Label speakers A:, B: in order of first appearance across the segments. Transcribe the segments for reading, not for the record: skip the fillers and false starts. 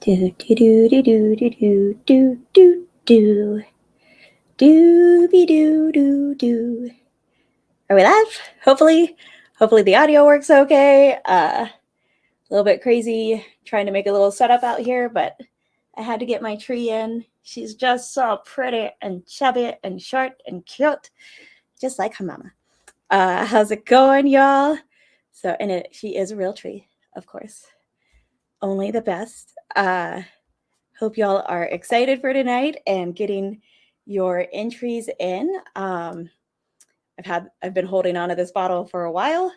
A: Do do do do do do do do do do be do do do. Are we live? Hopefully the audio works okay. A little bit crazy trying to make a little setup out here, but I had to get my tree in. She's just so pretty and chubby and short and cute, just like her mama. How's it going, y'all? She is a real tree, of course. Only the best. Hope y'all are excited for tonight and getting your entries in. I've been holding on to this bottle for a while,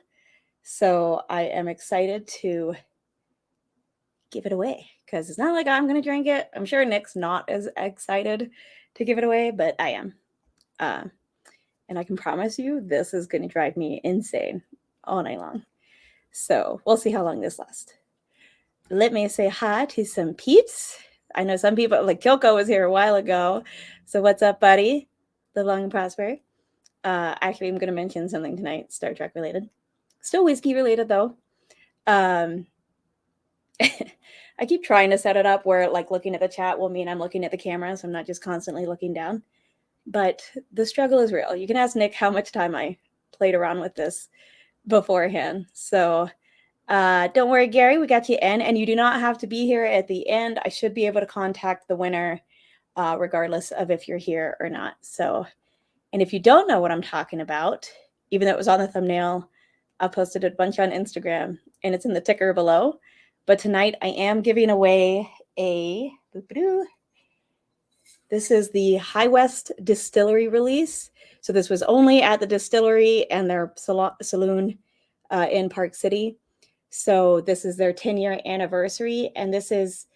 A: so I am excited to give it away because it's not like I'm gonna drink it. I'm sure Nick's not as excited to give it away, but I am. And I can promise you this is gonna drive me insane all night long. So we'll see how long this lasts. Let me say hi to some peeps. I know some people, like Kyoko was here a while ago. So what's up, buddy? Live long and prosper. Actually, I'm going to mention something tonight, Star Trek related. Still whiskey related, though. I keep trying to set it up where, like, looking at the chat will mean I'm looking at the camera, so I'm not just constantly looking down. But the struggle is real. You can ask Nick how much time I played around with this beforehand. So don't worry, Gary, we got you in, and you do not have to be here at the end. I should be able to contact the winner regardless of if you're here or not. So, and if you don't know what I'm talking about, even though it was on the thumbnail, I posted a bunch on Instagram, and it's in the ticker below. But tonight I am giving away this is the High West Distillery release. So this was only at the Distillery and their saloon in Park City. So this is their 10-year anniversary, and this is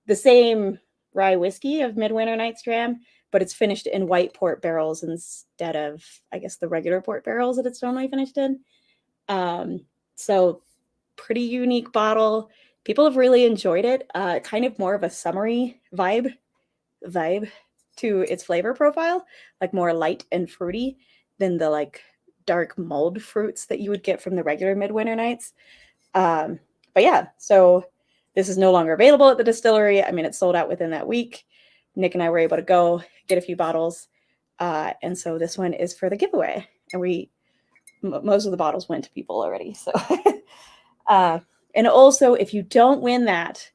A: the same rye whiskey of Midwinter Night's Dram, but it's finished in white port barrels instead of, I guess, the regular port barrels that it's normally finished in. So pretty unique bottle. People have really enjoyed it. Kind of more of a summery vibe to its flavor profile, like more light and fruity than the like dark mulled fruits that you would get from the regular Midwinter Nights. But yeah, so this is no longer available at the distillery. I mean, it sold out within that week. Nick and I were able to go get a few bottles. And so this one is for the giveaway. And most of the bottles went to people already. So, and also, if you don't win that,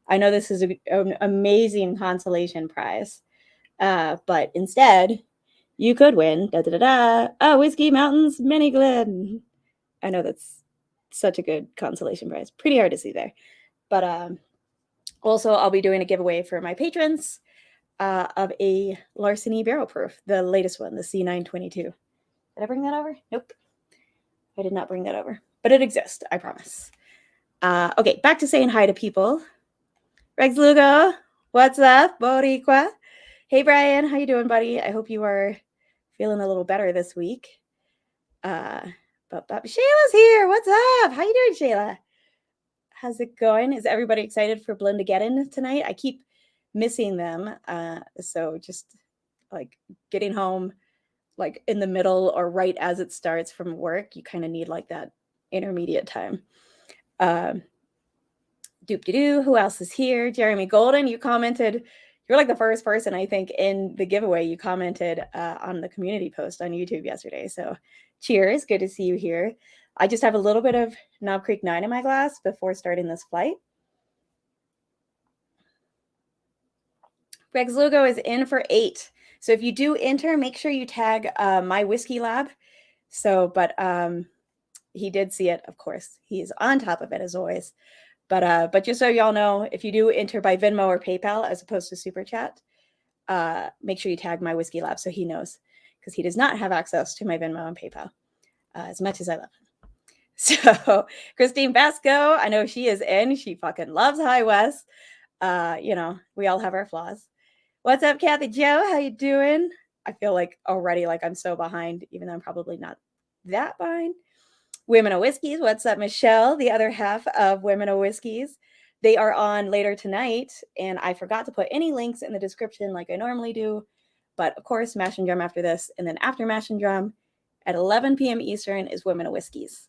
A: I know this is an amazing consolation prize. But instead, you could win Whiskey Mountains Mini Glen. I know that's such a good consolation prize. Pretty hard to see there. But also, I'll be doing a giveaway for my patrons of a Larceny Barrel Proof, the latest one, the C922. Did I bring that over? Nope. I did not bring that over. But it exists, I promise. Okay, back to saying hi to people. Rex Lugo, what's up, Boricua? Hey, Brian, how you doing, buddy? I hope you are feeling a little better this week. But Shayla's here. What's up? How you doing, Shayla? How's it going? Is everybody excited for Blendageddon tonight? I keep missing them. So just like getting home, like in the middle or right as it starts from work, you kind of need like that intermediate time. Doop-de-doo. Who else is here? Jeremy Golden, you commented. You're like the first person, I think, in the giveaway. You commented on the community post on YouTube yesterday. So cheers. Good to see you here. I just have a little bit of Knob Creek 9 in my glass before starting this flight. Rex Lugo is in for 8. So if you do enter, make sure you tag My Whiskey Lab. So, but he did see it, of course. He's on top of it as always. But just so y'all know, if you do enter by Venmo or PayPal as opposed to Super Chat, make sure you tag My Whiskey Lab so he knows, because he does not have access to my Venmo and PayPal as much as I love him. So Christine Basco, I know she is in. She fucking loves High West. You know, we all have our flaws. What's up, Kathy Joe? How you doing? I feel like already like I'm so behind, even though I'm probably not that behind. Women of Whiskeys. What's up, Michelle? The other half of Women of Whiskeys. They are on later tonight, and I forgot to put any links in the description like I normally do. But of course, Mash and Drum after this, and then after Mash and Drum at 11 p.m. Eastern is Women of Whiskeys.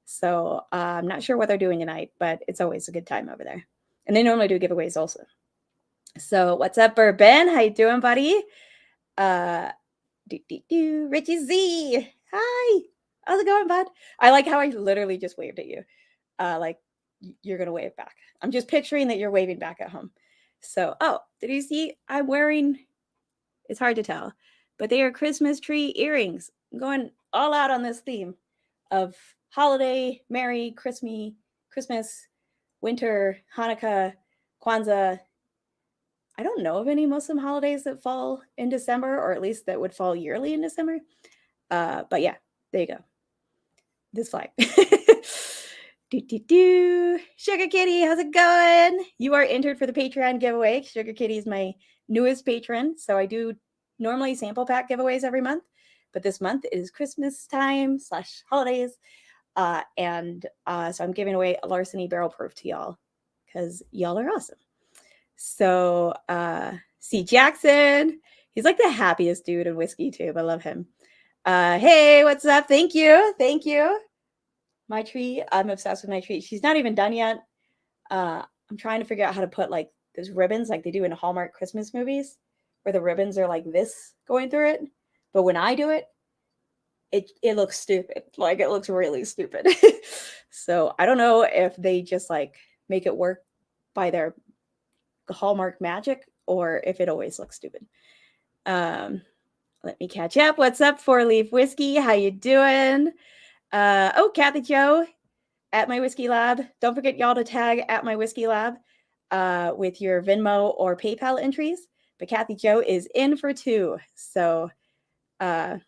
A: So I'm not sure what they're doing tonight, but it's always a good time over there. And they normally do giveaways also. So what's up, Bourbon? How you doing, buddy? Richie Z. Hi. How's it going, bud? I like how I literally just waved at you. Like you're going to wave back. I'm just picturing that you're waving back at home. So, oh, did you see? I'm wearing, it's hard to tell, but they are Christmas tree earrings. I'm going all out on this theme of holiday, Merry Christmas, winter, Hanukkah, Kwanzaa. I don't know of any Muslim holidays that fall in December, or at least that would fall yearly in December. But yeah, there you go. This flag. Sugar Kitty, how's it going? You are entered for the Patreon giveaway. Sugar Kitty is my newest patron, so I do normally sample pack giveaways every month, but this month it is Christmas time / holidays, and so I'm giving away a Larceny Barrel Proof to y'all because y'all are awesome. So C. Jackson, he's like the happiest dude in Whiskey Tube. I love him. Hey, what's up? Thank you. My tree, I'm obsessed with my tree. She's not even done yet. I'm trying to figure out how to put like those ribbons like they do in Hallmark Christmas movies where the ribbons are like this going through it. But when I do it, it looks stupid. Like it looks really stupid. So I don't know if they just like make it work by their Hallmark magic or if it always looks stupid. Let me catch up. What's up, 4-Leaf Whiskey? How you doing? Oh, Kathy Joe at My Whiskey Lab. Don't forget y'all to tag at My Whiskey Lab with your Venmo or PayPal entries. But Kathy Joe is in for 2. So, sorry,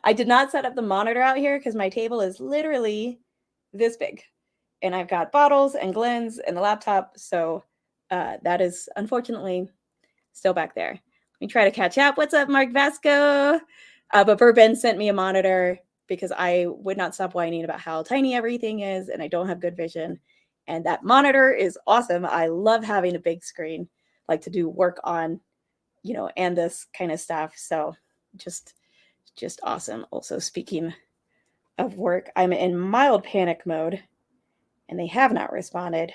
A: I did not set up the monitor out here because my table is literally this big. And I've got bottles and Glens and the laptop. So that is unfortunately still back there. Let me try to catch up. What's up, Mark Vasco? But Bourbon sent me a monitor because I would not stop whining about how tiny everything is and I don't have good vision. And that monitor is awesome. I love having a big screen, like to do work on, and this kind of stuff. So just awesome. Also, speaking of work, I'm in mild panic mode and they have not responded.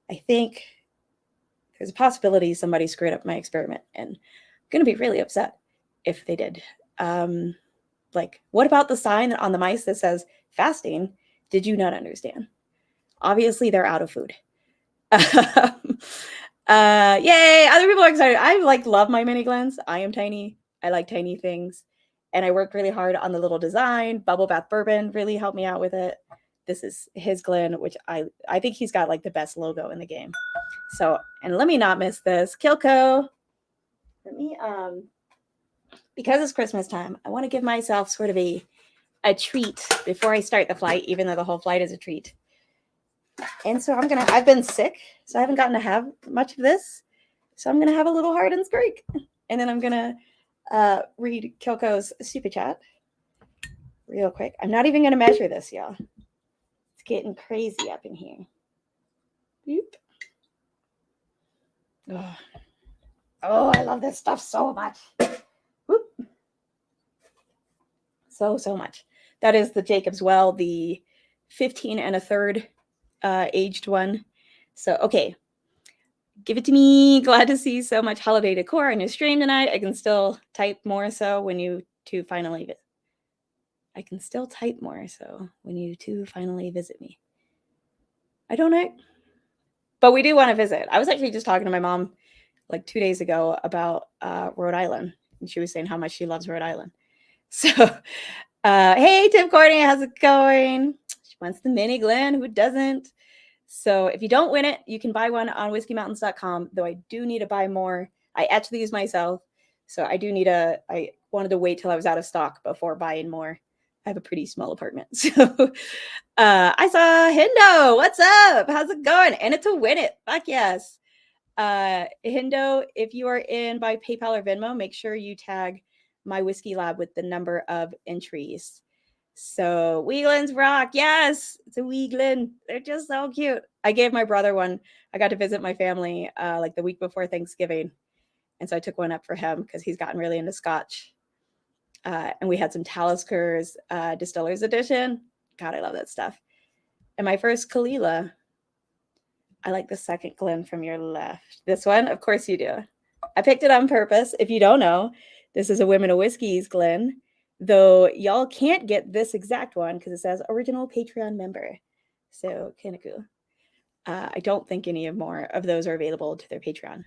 A: I think there's a possibility somebody screwed up my experiment and I'm going to be really upset if they did. Like, what about the sign on the mice that says fasting? Did you not understand? Obviously, they're out of food. Yay! Other people are excited. I love my mini Glens. I am tiny. I like tiny things. And I worked really hard on the little design. Bubble Bath Bourbon really helped me out with it. This is his Glen, which I think he's got like the best logo in the game. So, and let me not miss this. Kilco. Let me, because it's Christmas time, I want to give myself sort of a treat before I start the flight, even though the whole flight is a treat. And so I've been sick, so I haven't gotten to have much of this. So I'm going to have a little Hard and Skreek. And then I'm going to read Kilco's super chat real quick. I'm not even going to measure this, y'all. It's getting crazy up in here. Boop. Oh, I love this stuff so much. Whoop. So much. That is the Jacob's Well, the 15 1/3 aged one. So, okay. Give it to me. Glad to see so much holiday decor on your stream tonight. I can still type more so when you two finally visit. I can still type more so when you two finally visit me. I don't know. But we do want to visit. I was actually just talking to my mom like 2 days ago about Rhode Island. And she was saying how much she loves Rhode Island. So, hey, Tim Courtney, how's it going? She wants the mini Glen. Who doesn't? So if you don't win it, you can buy one on whiskeymountains.com, though I do need to buy more. I etch these myself. So I do need I wanted to wait till I was out of stock before buying more. I have a pretty small apartment. So I saw Hindo. What's up? How's it going? And it's a win it. Fuck yes. Hindo, if you are in by PayPal or Venmo, make sure you tag My Whiskey Lab with the number of entries. So Weeglins rock. Yes, it's a Weeglin. They're just so cute. I gave my brother one. I got to visit my family like the week before Thanksgiving. And so I took one up for him because he's gotten really into Scotch. And we had some Taliskers Distillers Edition. God, I love that stuff. And my first Kalila. I like the second Glen from your left. This one? Of course you do. I picked it on purpose. If you don't know, this is a Women of Whiskey's Glen, though y'all can't get this exact one because it says original Patreon member. So kind of cool. I don't think any more of those are available to their Patreon,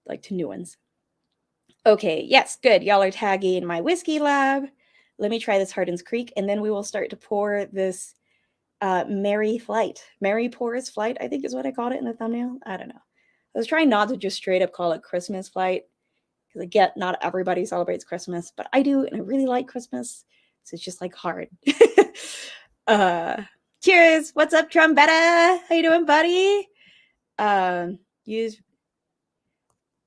A: like to new ones. Okay, yes, good. Y'all are tagging my whiskey lab. Let me try this Hardin's Creek, and then we will start to pour this Merry Flight. Merry Pours Flight, I think is what I called it in the thumbnail. I don't know. I was trying not to just straight up call it Christmas Flight, because I get not everybody celebrates Christmas, but I do, and I really like Christmas. So it's just like hard. Cheers. What's up, Trombetta? How you doing, buddy? Use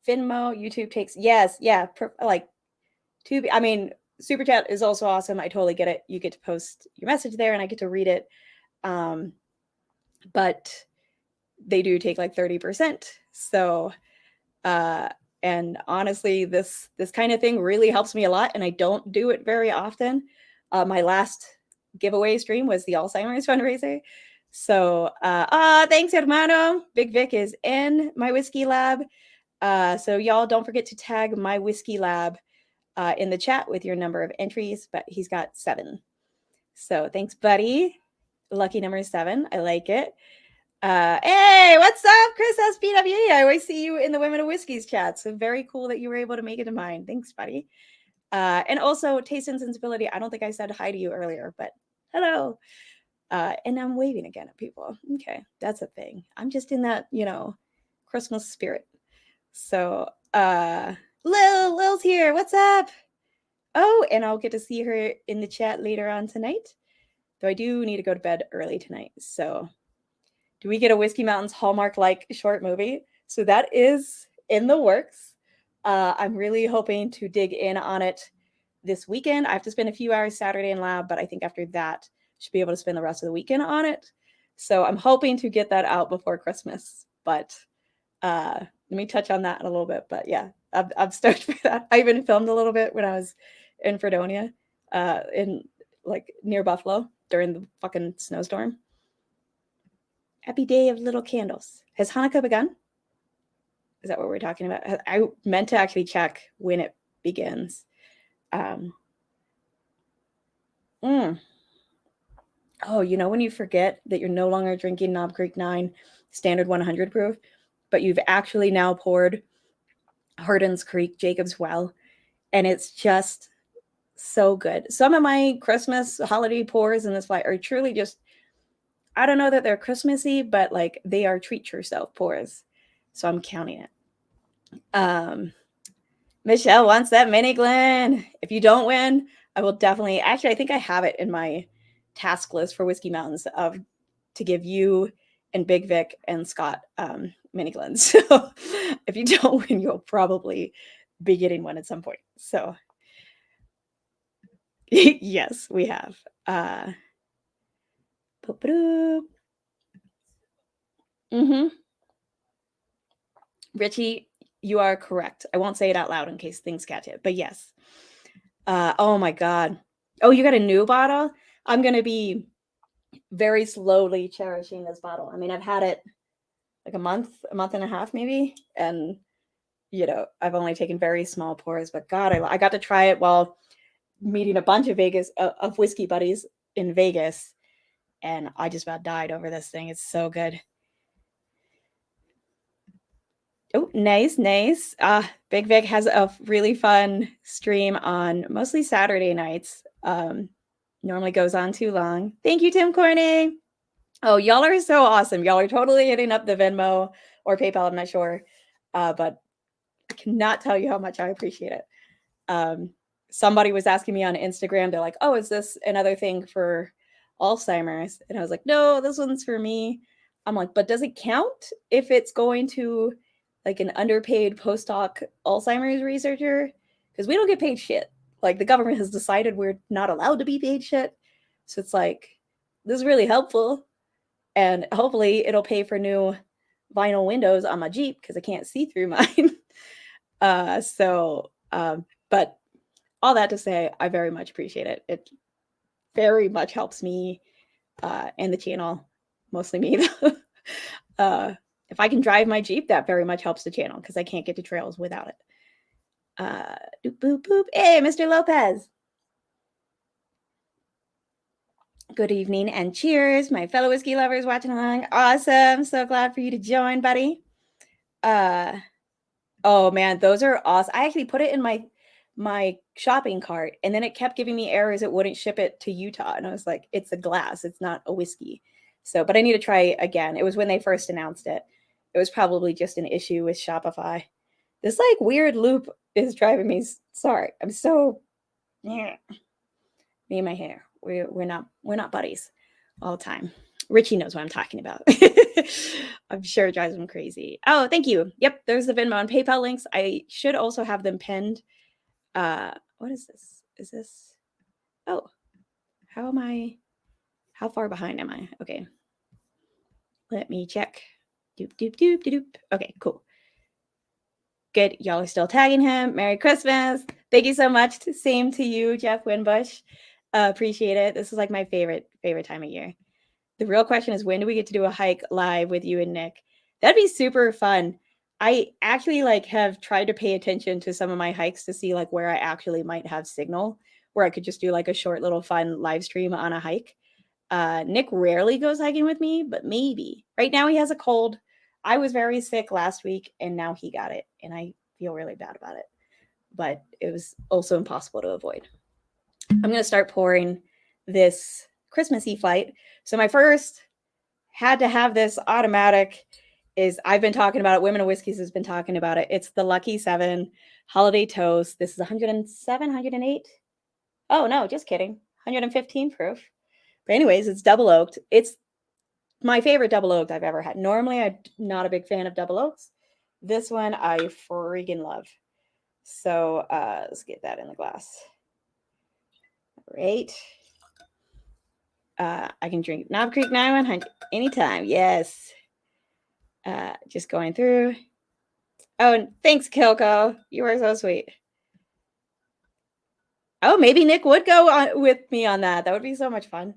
A: Venmo, YouTube takes, yes, yeah, like, I mean, Super Chat is also awesome. I totally get it. You get to post your message there and I get to read it. But they do take like 30%. So, and honestly, this kind of thing really helps me a lot, and I don't do it very often. My last giveaway stream was the Alzheimer's fundraiser. So, thanks, hermano. Big Vic is in my whiskey lab. So y'all don't forget to tag my whiskey lab in the chat with your number of entries, but he's got 7. So thanks, buddy. Lucky number 7. I like it. Hey, what's up, Chris SPWE? I always see you in the Women of Whiskey's chat. So very cool that you were able to make it to mine. Thanks, buddy. And also Taste and Sensibility. I don't think I said hi to you earlier, but hello. And I'm waving again at people. Okay, that's a thing. I'm just in that, Christmas spirit. So, Lil's here. What's up? Oh, and I'll get to see her in the chat later on tonight. Though I do need to go to bed early tonight. So, do we get a Whiskey Mountains Hallmark-like short movie? So that is in the works. I'm really hoping to dig in on it this weekend. I have to spend a few hours Saturday in lab, but I think after that, I should be able to spend the rest of the weekend on it. So I'm hoping to get that out before Christmas. But let me touch on that in a little bit. But yeah, I'm stoked for that. I even filmed a little bit when I was in Fredonia, in like near Buffalo during the fucking snowstorm. Happy Day of Little Candles. Has Hanukkah begun? Is that what we're talking about? I meant to actually check when it begins. Oh, when you forget that you're no longer drinking Knob Creek 9 standard 100 proof, but you've actually now poured Hardin's Creek Jacob's Well, and it's just so good. Some of my Christmas holiday pours in this flight are truly just, I don't know that they're Christmassy, but like they are treat yourself pours. So I'm counting it. Michelle wants that mini Glen. If you don't win, I will definitely, actually, I think I have it in my task list for Whiskey Mountains to give you and Big Vic and Scott mini Glens. So if you don't win, you'll probably be getting one at some point. So yes, we have. Richie, you are correct. I won't say it out loud in case things catch it, but yes. Oh my God. Oh, you got a new bottle? I'm going to be very slowly cherishing this bottle. I mean, I've had it like a month and a half maybe. And, I've only taken very small pours, but God, I got to try it while meeting a bunch of whiskey buddies in Vegas. And I just about died over this thing. It's so good. Oh, nice. Big Vic has a really fun stream on mostly Saturday nights. Normally goes on too long. Thank you, Tim Corning. Oh, y'all are so awesome. Y'all are totally hitting up the Venmo or PayPal, I'm not sure. But I cannot tell you how much I appreciate it. Somebody was asking me on Instagram, they're like, oh, is this another thing for Alzheimer's? And I was like, no, this one's for me. I'm like, but does it count if it's going to like an underpaid postdoc Alzheimer's researcher? Because we don't get paid shit. Like the government has decided we're not allowed to be paid shit. So it's like, this is really helpful. And hopefully it'll pay for new vinyl windows on my Jeep because I can't see through mine. But all that to say, I very much appreciate it. It very much helps me and the channel, mostly me though. if I can drive my Jeep, that very much helps the channel because I can't get to trails without it. Doop, boop, boop. Hey, Mr. Lopez. Good evening and cheers, my fellow whiskey lovers watching along. Awesome. So glad for you to join, buddy. Oh man, those are awesome. I actually put it in my shopping cart and then it kept giving me errors. It wouldn't ship it to Utah. And I was like, it's a glass, it's not a whiskey. So, but I need to try again. It was when they first announced it. It was probably just an issue with Shopify. This like weird loop is driving me. Sorry. I'm so, yeah. Me and my hair. We're not buddies all the time. Richie knows what I'm talking about. I'm sure it drives him crazy. Oh, thank you. Yep, there's the Venmo and PayPal links. I should also have them pinned. What is this? Is this? Oh, how far behind am I? Okay. Let me check. Doop, doop, doop, doop, doop. Okay, cool. Good. Y'all are still tagging him. Merry Christmas. Thank you so much. Same to you, Jeff Winbush. Appreciate it. This is like my favorite time of year. The real question is, when do we get to do a hike live with you and Nick? That'd be super fun. I actually like have tried to pay attention to some of my hikes to see like where I actually might have signal, where I could just do like a short little fun live stream on a hike. Nick rarely goes hiking with me, but maybe. Right now he has a cold. I was very sick last week and now he got it and I feel really bad about it. But it was also impossible to avoid. I'm going to start pouring this Christmassy flight. So my first had to have this automatic is I've been talking about it. Women of Whiskeys has been talking about it. It's the Lucky 7 Holiday Toast. This is 107, 108. Oh, no, just kidding. 115 proof. But anyways, it's double oaked. It's my favorite double oaked I've ever had. Normally, I'm not a big fan of double oaks. This one I freaking love. So let's get that in the glass. Great. I can drink Knob Creek 9100 anytime. Yes. Just going through. Oh, and thanks, Kilko. You are so sweet. Oh, maybe Nick would go on with me on that. That would be so much fun.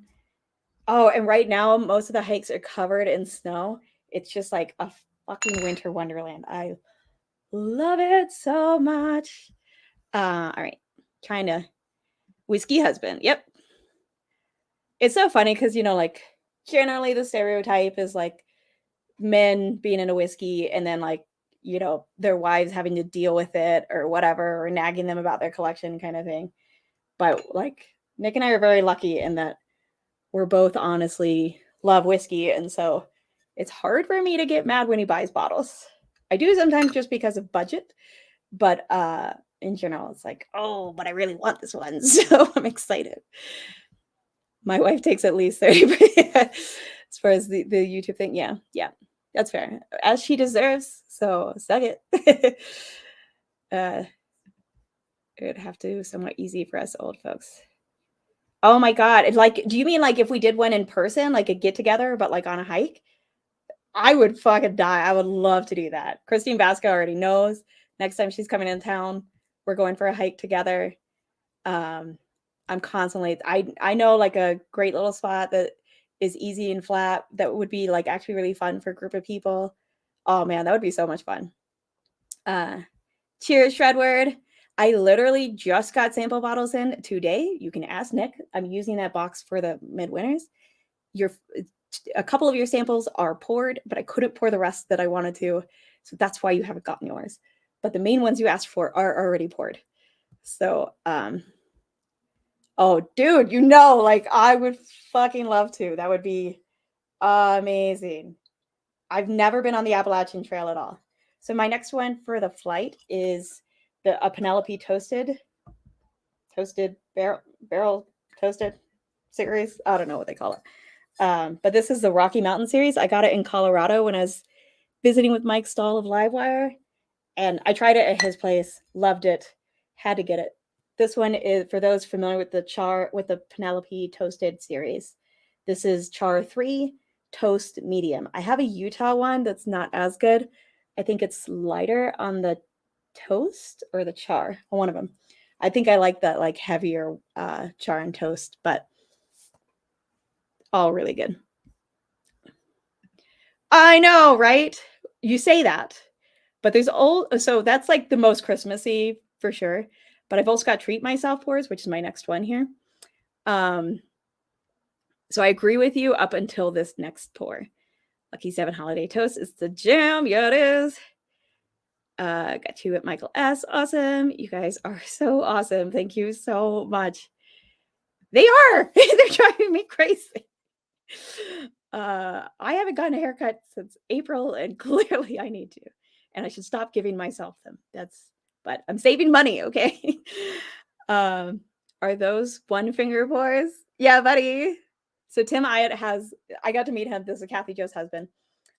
A: Oh, and right now, most of the hikes are covered in snow. It's just like a fucking winter wonderland. I love it so much. All right. Trying to whiskey husband. Yep. It's so funny because, you know, like generally the stereotype is like men being in a whiskey and then like, you know, their wives having to deal with it or whatever, or nagging them about their collection kind of thing. But like Nick and I are very lucky in that we're both honestly love whiskey. And so it's hard for me to get mad when he buys bottles. I do sometimes just because of budget, but in general, it's like, oh, but I really want this one. So I'm excited. My wife takes at least 30% as far as the YouTube thing. Yeah, that's fair. As she deserves. So suck it. It would have to be somewhat easy for us old folks. Oh my God. It's like, do you mean like if we did one in person, like a get together, but like on a hike? I would fucking die. I would love to do that. Christine Vasco already knows. Next time she's coming in town, we're going for a hike together. I'm constantly, I know like a great little spot that is easy and flat that would be like actually really fun for a group of people. Oh man, that would be so much fun. Cheers, Shredward. I literally just got sample bottles in today. You can ask Nick. I'm using that box for the midwinters. A couple of your samples are poured, but I couldn't pour the rest that I wanted to. So that's why you haven't gotten yours. But the main ones you asked for are already poured. So, oh, dude, you know, like I would fucking love to. That would be amazing. I've never been on the Appalachian Trail at all. So my next one for the flight is a Penelope toasted barrel toasted series. I don't know what they call it. But this is the Rocky Mountain series. I got it in Colorado when I was visiting with Mike Stahl of Livewire. And I tried it at his place. Loved it. Had to get it. This one is for those familiar with the Penelope toasted series. This is Char 3 Toast Medium. I have a Utah one that's not as good. I think it's lighter on the toast or the char, one of them. I think I like that like heavier char and toast, but all really good. I know, right? You say that, but there's all so that's like the most Christmassy for sure. But I've also got treat myself pours, which is my next one here. So I agree with you up until this next pour. Lucky 7 Holiday Toast is the jam. Yeah, it is. Got you at Michael S. Awesome. You guys are so awesome. Thank you so much. They are. They're driving me crazy. I haven't gotten a haircut since April, and clearly I need to. And I should stop giving myself them. But I'm saving money, okay? Are those one finger pours? Yeah, buddy. So Tim Iott I got to meet him. This is Kathy Jo's husband.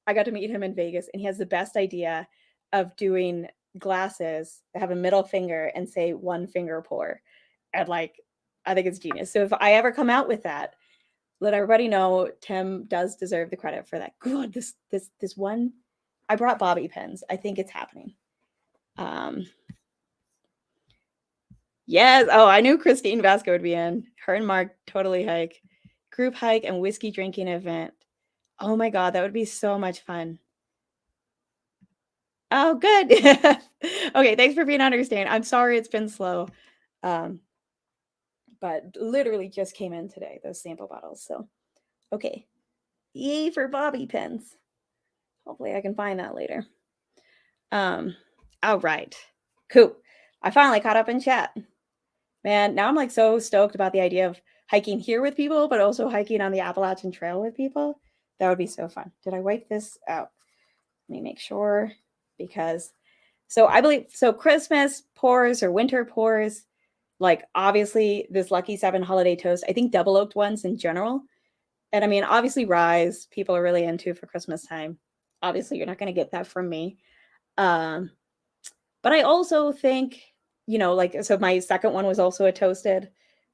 A: I got to meet him in Vegas, and he has the best idea of doing glasses that have a middle finger and say one finger pour. And like, I think it's genius. So if I ever come out with that, let everybody know Tim does deserve the credit for that. God, this one, I brought bobby pins. I think it's happening. Yes. Oh, I knew Christine Vasco would be in. Her and Mark totally hike. Group hike and whiskey drinking event. Oh my God, that would be so much fun. Oh, good. Okay, thanks for being understanding. I'm sorry it's been slow. But literally just came in today, those sample bottles. So, okay. Yay for bobby pins. Hopefully I can find that later. All right. Cool. I finally caught up in chat. Man, now I'm like so stoked about the idea of hiking here with people, but also hiking on the Appalachian Trail with people. That would be so fun. Did I wipe this out? Let me make sure, because I believe Christmas pours or winter pours, like obviously this Lucky 7 Holiday Toast, I think double oaked ones in general. And I mean, obviously Rise, people are really into for Christmas time. Obviously, you're not going to get that from me. But I also think, so my second one was also a toasted.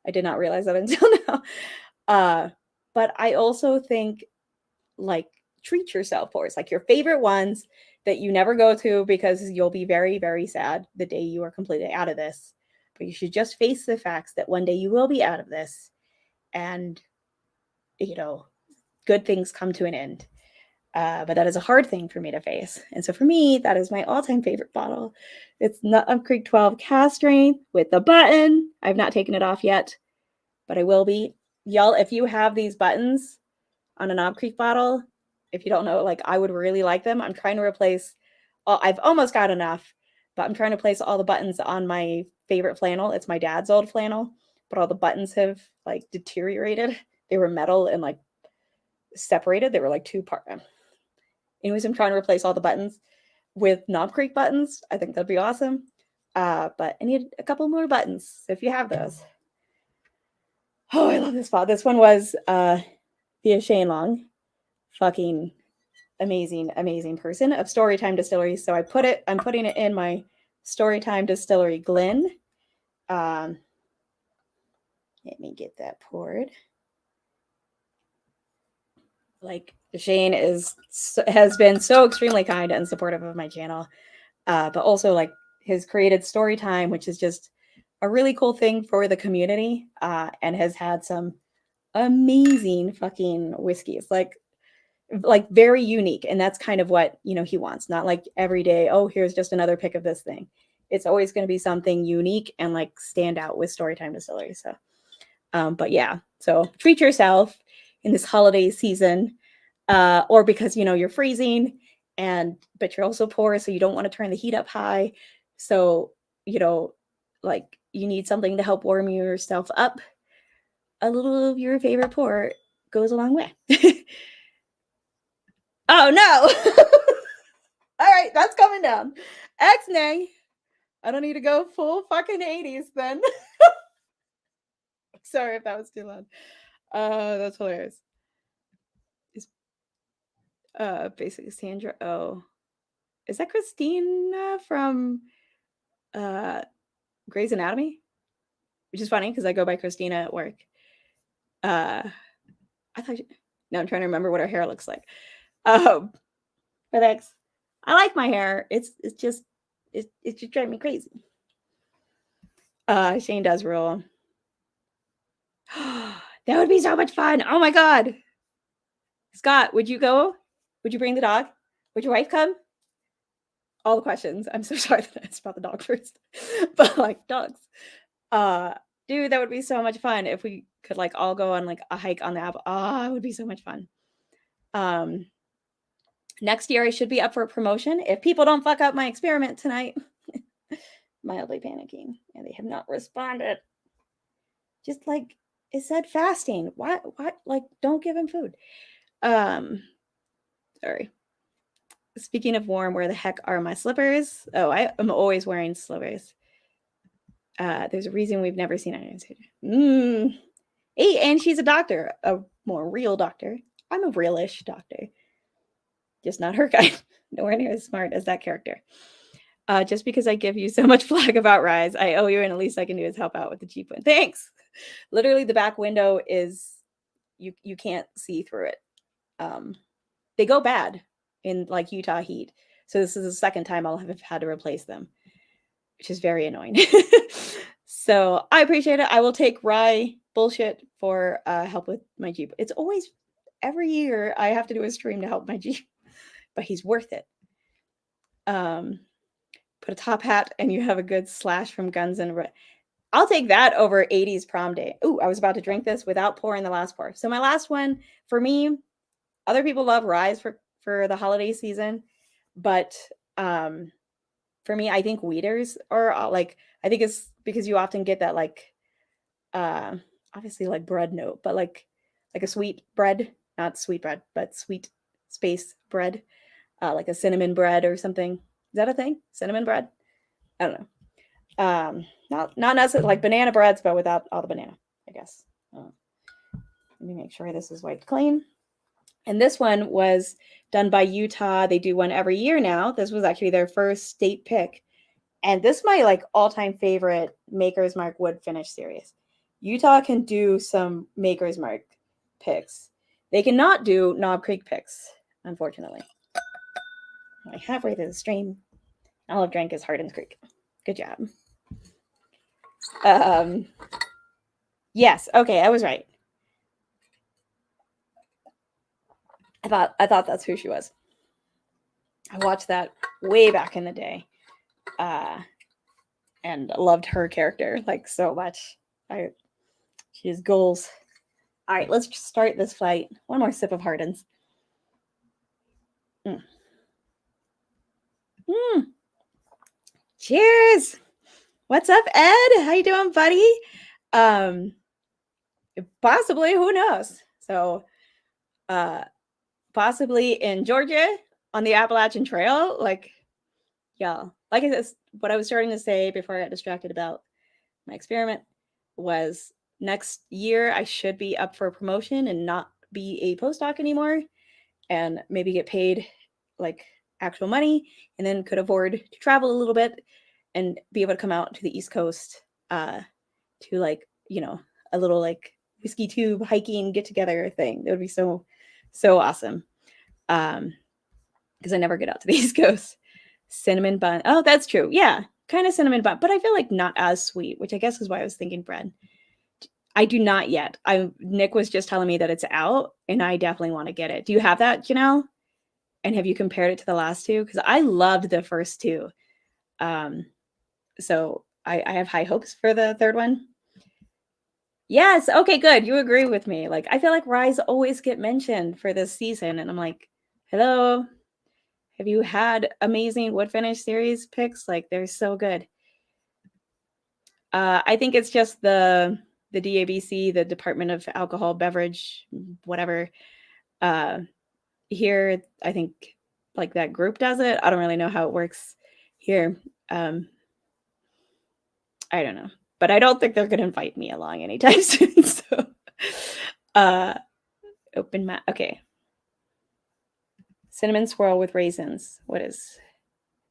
A: I did not realize that until now. But I also think like treat yourself pours, like your favorite ones that you never go to because you'll be very, very sad the day you are completely out of this. But you should just face the facts that one day you will be out of this, and good things come to an end. But that is a hard thing for me to face. And so for me, that is my all-time favorite bottle. It's Nut of Creek 12 cast strength with the button. I've not taken it off yet, but I will be. Y'all, if you have these buttons on a Knob Creek bottle, if you don't know, like I would really like them. I'm trying to replace, I've almost got enough, but I'm trying to place all the buttons on my favorite flannel. It's my dad's old flannel, but all the buttons have like deteriorated. They were metal and like separated. They were like two part. Anyways, I'm trying to replace all the buttons with Knob Creek buttons. I think that'd be awesome. But I need a couple more buttons. So if you have those. Oh, I love this bottle. This one was via Shane Long. Fucking amazing, amazing person of Storytime Distillery. So I'm putting it in my Storytime Distillery Glen. Let me get that poured. Like Shane has been so extremely kind and supportive of my channel, but also like has created Storytime, which is just a really cool thing for the community, and has had some amazing fucking whiskeys, like very unique. And that's kind of what he wants, not like every day, oh, here's just another pick of this thing. It's always going to be something unique and like stand out with Storytime Distillery. So but yeah, so treat yourself in this holiday season, or because you're freezing, but you're also poor, so you don't want to turn the heat up high. So like you need something to help warm yourself up. A little of your favorite pour goes a long way. Oh no! All right, that's coming down. X-nay. I don't need to go full fucking 80s then. Sorry if that was too loud. That's hilarious. Basically Sandra. Oh, is that Christina from Grey's Anatomy? Which is funny because I go by Christina at work. I thought. Now I'm trying to remember what her hair looks like. But thanks. I like my hair. It's just driving me crazy. Shane does rule. That would be so much fun. Oh my God. Scott, would you go? Would you bring the dog? Would your wife come? all the questions. I'm so sorry that I asked about the dog first, but like dogs. Dude, that would be so much fun if we could like all go on like a hike on the app. It would be so much fun. Next year I should be up for a promotion if people don't fuck up my experiment tonight. Mildly panicking, and they have not responded. Just like it said fasting. What? Like, don't give him food. Sorry. Speaking of warm, where the heck are my slippers? Oh, I am always wearing slippers. There's a reason we've never seen anyone. Hey, and she's a doctor, a more real doctor. I'm a realish doctor. Just not her kind. Nowhere near as smart as that character. Just because I give you so much flack about Rise, I owe you, and at least I can do is help out with the cheap one. Thanks. Literally, the back window is you can't see through it. They go bad in like Utah heat, so this is the second time I'll have had to replace them, which is very annoying. So I appreciate it. I will take Rye bullshit for help with my Jeep. It's always every year I have to do a stream to help my Jeep, but he's worth it. Put a top hat and you have a good slash from Guns and I'll take that over 80s prom day. Ooh, I was about to drink this without pouring the last pour. So my last one, for me, other people love Rise for the holiday season, but for me, I think Weeders are like, I think it's because you often get that like, obviously like bread note, but like a sweet bread, not sweet bread, but sweet space bread, like a cinnamon bread or something. Is that a thing? Cinnamon bread? I don't know. Not necessarily like banana breads, but without all the banana, I guess. Let me make sure this is wiped clean. And this one was done by Utah. They do one every year now. This was actually their first state pick. And this is my like all-time favorite Maker's Mark wood finish series. Utah can do some Maker's Mark picks. They cannot do Knob Creek picks, unfortunately. I'm like halfway through the stream. All I've drank is Hardin's Creek. Good job. Yes, okay, I was right. I thought that's who she was. I watched that way back in the day. And loved her character like so much. She has goals. All right, let's just start this flight. One more sip of Hardin's. Cheers. What's up, Ed? How you doing, buddy? Possibly, who knows? So, possibly in Georgia on the Appalachian Trail, like, yeah. Like I said, what I was starting to say before I got distracted about my experiment was next year I should be up for a promotion and not be a postdoc anymore and maybe get paid like actual money and then could afford to travel a little bit and be able to come out to the East Coast to like, you know, a little like whiskey tube hiking get together thing. That would be so awesome. Because I never get out to the East Coast. Cinnamon bun. Oh, that's true. Yeah, kind of cinnamon bun, but I feel like not as sweet, which I guess is why I was thinking bread. I do not yet. Nick was just telling me that it's out, and I definitely want to get it. Do you have that, Janelle? And have you compared it to the last two? Because I loved the first two. So I have high hopes for the third one. Yes. Okay, good. You agree with me. Like, I feel like Rise always get mentioned for this season, and I'm like, hello. Have you had amazing wood finish series picks? Like, they're so good. I think it's just the DABC, the Department of Alcohol, Beverage, whatever. Here, I think like that group does it. I don't really know how it works here. I don't know, but I don't think they're going to invite me along anytime soon. So, open my okay. Cinnamon swirl with raisins. What is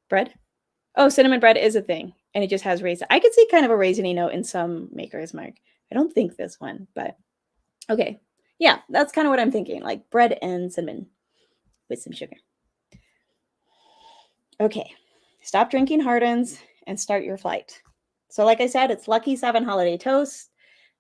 A: bread? Oh, cinnamon bread is a thing, and it just has raisin. I could see kind of a raisiny note in some Maker's Mark. I don't think this one, but okay. Yeah, that's kind of what I'm thinking, like bread and cinnamon with some sugar. Okay, stop drinking Hardin's and start your flight. So like I said, it's Lucky 7 Holiday Toast,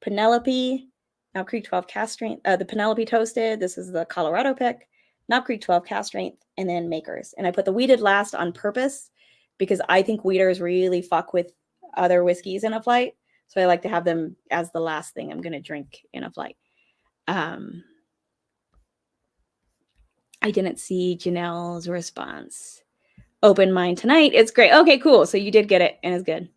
A: Penelope, Knob Creek 12 cast strength, the Penelope Toasted. This is the Colorado pick. Knob Creek 12 cast strength, and then Makers. And I put the weeded last on purpose because I think wheaters really fuck with other whiskeys in a flight. So I like to have them as the last thing I'm going to drink in a flight. I didn't see Janelle's response. Open mine tonight. It's great. Okay, cool. So you did get it and it's good.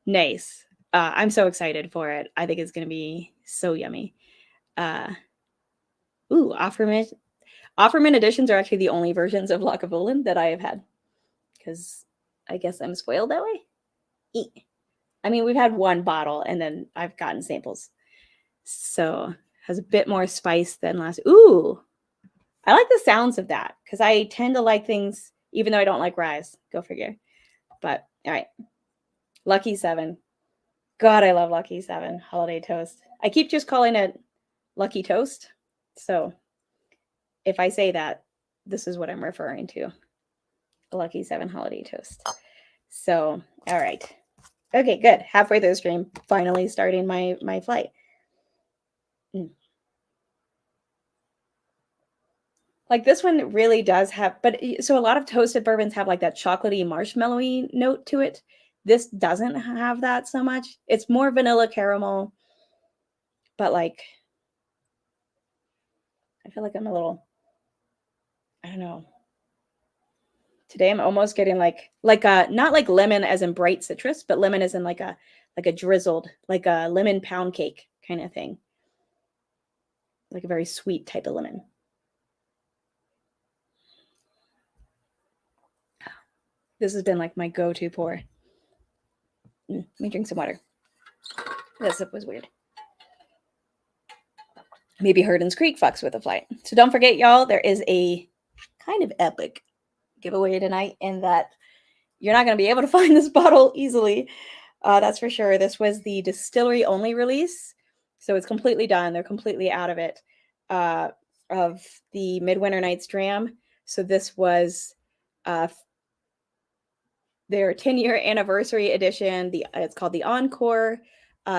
A: Nice. I'm so excited for it. I think it's going to be so yummy. Offerman editions are actually the only versions of Lagavulin that I have had, because I guess I'm spoiled that way. I mean, we've had one bottle and then I've gotten samples. So has a bit more spice than last. Ooh, I like the sounds of that because I tend to like things, even though I don't like rye. Go figure. But all right. Lucky 7. God, I love Lucky 7 holiday toast. I keep just calling it Lucky Toast. So if I say that, this is what I'm referring to. A Lucky 7 holiday toast. So, all right. Okay, good. Halfway through the stream, finally starting my flight. Like this one really does have, but so a lot of toasted bourbons have like that chocolatey marshmallowy note to it. This doesn't have that so much. It's more vanilla caramel, but like, I feel like I'm a little, I don't know. Today I'm almost getting like not like lemon as in bright citrus, but lemon as in like a drizzled, like a lemon pound cake kind of thing. Like a very sweet type of lemon. This has been like my go-to pour. Let me drink some water. This was weird. Maybe Hurden's Creek fucks with a flight. So don't forget, y'all, there is a kind of epic giveaway tonight in that you're not going to be able to find this bottle easily. That's for sure. This was the distillery only release. So it's completely done. They're completely out of it, of the Midwinter Nights Dram. So this was their 10-year anniversary edition. It's called the Encore.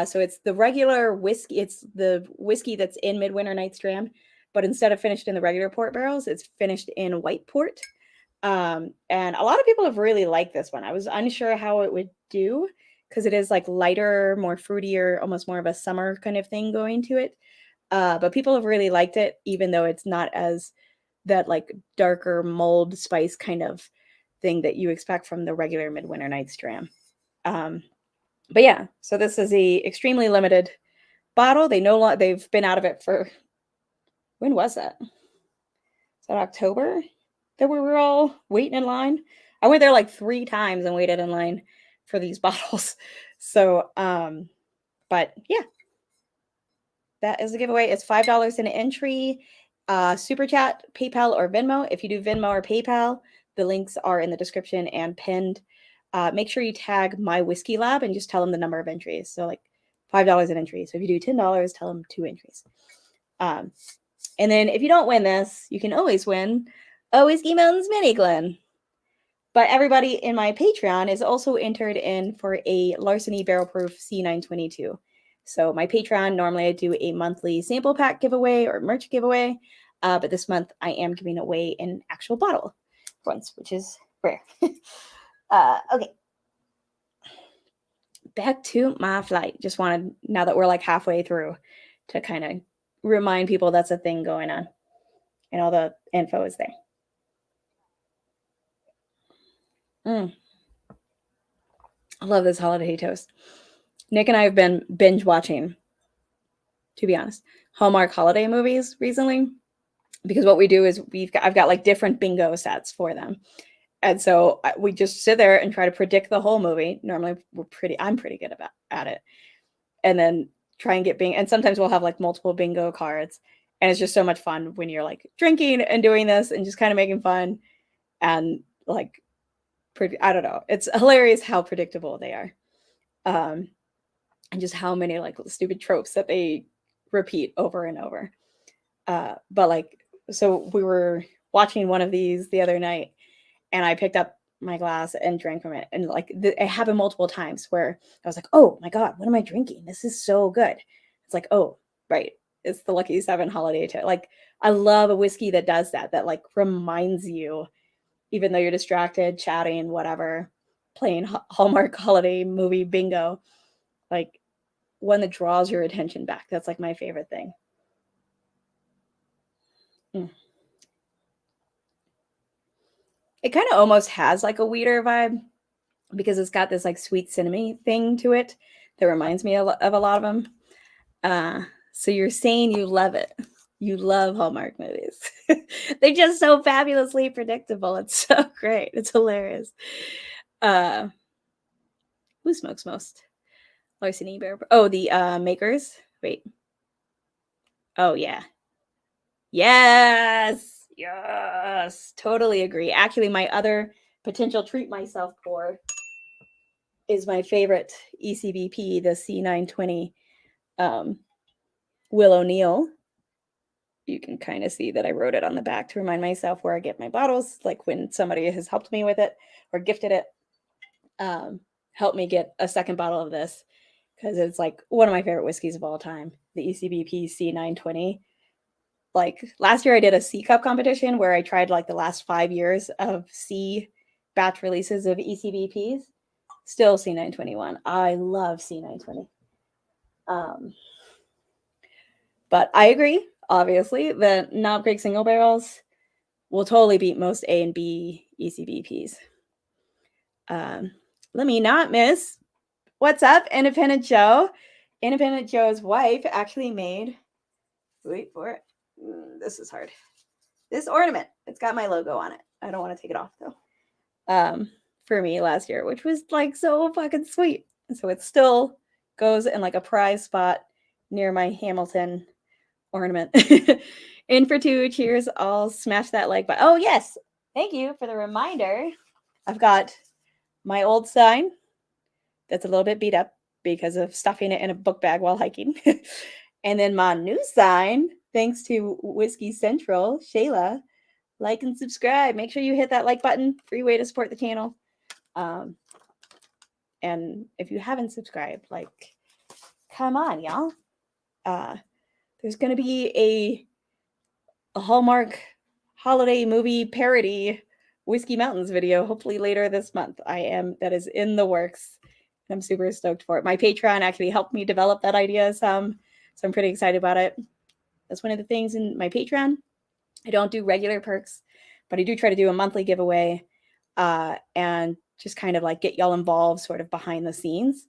A: So it's the regular whiskey. It's the whiskey that's in Midwinter Nights Dram, but instead of finished in the regular port barrels, it's finished in white port. And a lot of people have really liked this one. I was unsure how it would do because it is like lighter, more fruitier, almost more of a summer kind of thing going to it. But people have really liked it, even though it's not as that like darker mold spice kind of thing that you expect from the regular Midwinter Nights Dram. But yeah, so this is a extremely limited bottle. They've been out of it for, when was that? Is that October that we were all waiting in line? I went there like 3 times and waited in line for these bottles. So, but yeah, that is a giveaway. It's $5 an entry. Super chat, PayPal, or Venmo. If you do Venmo or PayPal, the links are in the description and pinned. Make sure you tag My Whiskey Lab and just tell them the number of entries. So like $5 an entry. So if you do $10, tell them 2 entries. And then if you don't win this, you can always win a Whiskey Mountains Mini Glen. But everybody in my Patreon is also entered in for a Larceny Barrel Proof C922. So my Patreon, normally I do a monthly sample pack giveaway or merch giveaway. But this month I am giving away an actual bottle once, which is rare. Okay. Back to my flight. Just wanted, now that we're like halfway through, to kind of remind people that's a thing going on. And all the info is there. I love this holiday toast. Nick and I have been binge watching, to be honest, Hallmark holiday movies recently, because what we do is I've got like different bingo sets for them. And so we just sit there and try to predict the whole movie. Normally I'm pretty good at it. And then try and get bingo. And sometimes we'll have like multiple bingo cards. And it's just so much fun when you're like drinking and doing this and just kind of making fun. And like, I don't know. It's hilarious how predictable they are. And just how many like stupid tropes that they repeat over and over. But like, so we were watching one of these the other night, and I picked up my glass and drank from it. And like it happened multiple times where I was like, oh my God, what am I drinking? This is so good. It's like, oh, right. It's the Lucky 7 holiday toast. Like, I love a whiskey that does that like reminds you, even though you're distracted, chatting, whatever, playing Hallmark holiday movie bingo, like one that draws your attention back. That's like my favorite thing. It kind of almost has like a weeder vibe because it's got this like sweet cinnamon thing to it that reminds me of a lot of them. So you're saying you love it. You love Hallmark movies. They're just so fabulously predictable. It's so great. It's hilarious. Who smokes most? Larceny Barrel. Oh, the makers. Wait. Oh yeah. Yes. Yes. Totally agree. Actually, my other potential treat myself for is my favorite ECBP, the C920 Will O'Neill. You can kind of see that I wrote it on the back to remind myself where I get my bottles, like when somebody has helped me with it or gifted it, help me get a second bottle of this because it's like one of my favorite whiskeys of all time, the ECBP C920. Like last year I did a C cup competition where I tried like the last 5 years of C batch releases of ECBPs. Still C921. I love C920. But I agree, obviously, that Knob Creek single barrels will totally beat most A and B ECBPs. Let me not miss. What's up, Independent Joe? Independent Joe's wife actually made, wait for it. This is hard. This ornament. It's got my logo on it. I don't want to take it off though. For me last year, which was like so fucking sweet. So it still goes in like a prize spot near my Hamilton ornament. In for two. Cheers. I'll smash that like button. Oh yes. Thank you for the reminder. I've got my old sign that's a little bit beat up because of stuffing it in a book bag while hiking. And then my new sign, thanks to Whiskey Central, Shayla. Like and subscribe. Make sure you hit that like button. Free way to support the channel. And if you haven't subscribed, like, come on, y'all. There's going to be a Hallmark holiday movie parody Whiskey Mountains video, hopefully later this month. That is in the works. I'm super stoked for it. My Patreon actually helped me develop that idea some, so I'm pretty excited about it. That's one of the things in my Patreon. I don't do regular perks, but I do try to do a monthly giveaway and just kind of like get y'all involved sort of behind the scenes.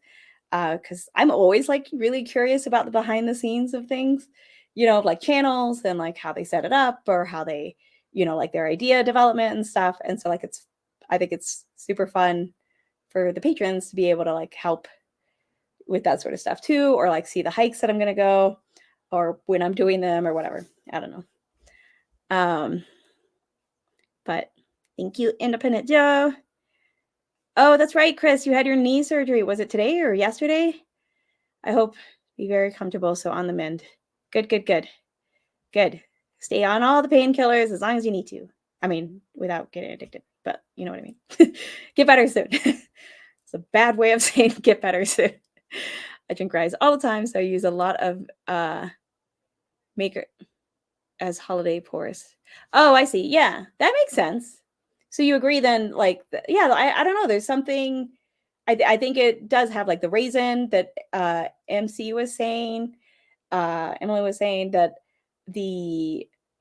A: Because I'm always like really curious about the behind the scenes of things, like channels and like how they set it up or how they, like their idea development and stuff. And so like I think it's super fun for the patrons to be able to like help with that sort of stuff too, or like see the hikes that I'm going to go or when I'm doing them or whatever. I don't know. But thank you, Independent Joe. Oh, that's right, Chris. You had your knee surgery. Was it today or yesterday? I hope be very comfortable. So on the mend. Good. Stay on all the painkillers as long as you need to. I mean, without getting addicted, but you know what I mean. Get better soon. It's a bad way of saying get better soon. I drink rye all the time, so I use a lot of maker as holiday pours. Oh, I see. Yeah, that makes sense. So you agree then, like, yeah, I don't know. There's something, I think it does have like the raisin that MC was saying, Emily was saying that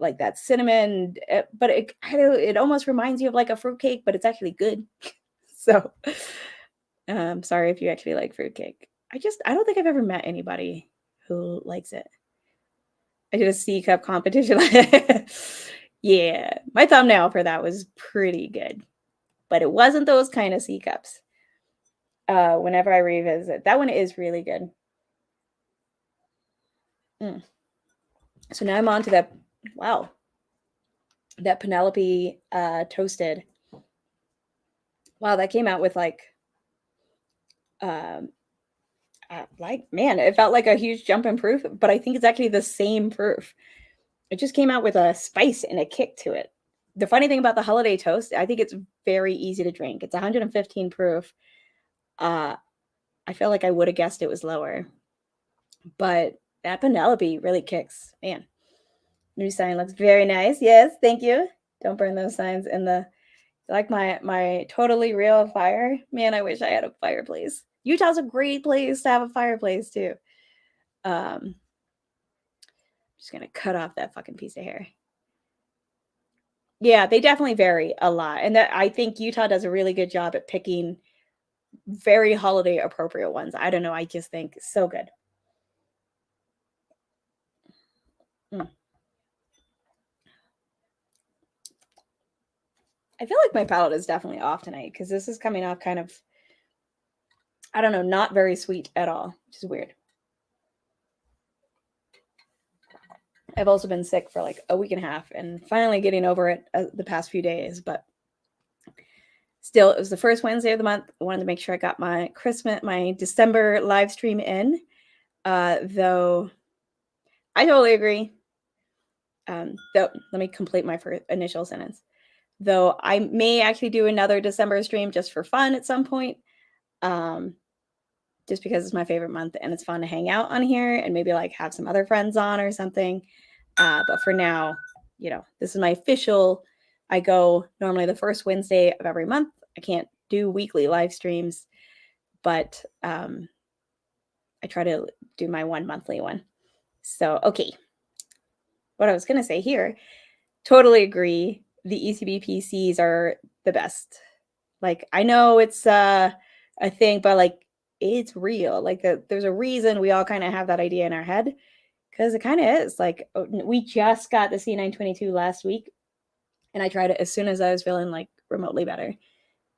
A: like that cinnamon, but it almost reminds you of like a fruitcake, but it's actually good. So sorry if you actually like fruitcake. I don't think I've ever met anybody who likes it. I did a C cup competition. Yeah, my thumbnail for that was pretty good, but it wasn't those kind of C cups. Whenever I revisit, that one is really good. So now I'm on to that. Wow, that Penelope toasted. Wow, that came out with like man, it felt like a huge jump in proof, but I think it's actually the same proof. It just came out with a spice and a kick to it. The funny thing about the holiday toast, I think it's very easy to drink. It's 115 proof. I feel like I would have guessed it was lower, but that Penelope really kicks. Man, new sign looks very nice. Yes, thank you. Don't burn those signs in the Like my totally real fire. Man, I wish I had a fireplace. Utah's a great place to have a fireplace too. I'm just gonna cut off that fucking piece of hair. Yeah, they definitely vary a lot. And that I think Utah does a really good job at picking very holiday appropriate ones. I don't know. I just think so good. I feel like my palate is definitely off tonight because this is coming off kind of, I don't know, not very sweet at all, which is weird. I've also been sick for like a week and a half and finally getting over it the past few days, but still, it was the first Wednesday of the month. I wanted to make sure I got my December live stream in, though I totally agree. Though, let me complete my first initial sentence. Though I may actually do another December stream just for fun at some point, just because it's my favorite month and it's fun to hang out on here and maybe like have some other friends on or something. But for now, this is my official. I go normally the first Wednesday of every month. I can't do weekly live streams, but I try to do my one monthly one. So, okay. What I was going to say here, totally agree. The ECB PCs are the best. Like, I know it's a thing, but like, it's real. Like, there's a reason we all kind of have that idea in our head because it kind of is. Like, we just got the C922 last week, and I tried it as soon as I was feeling like remotely better.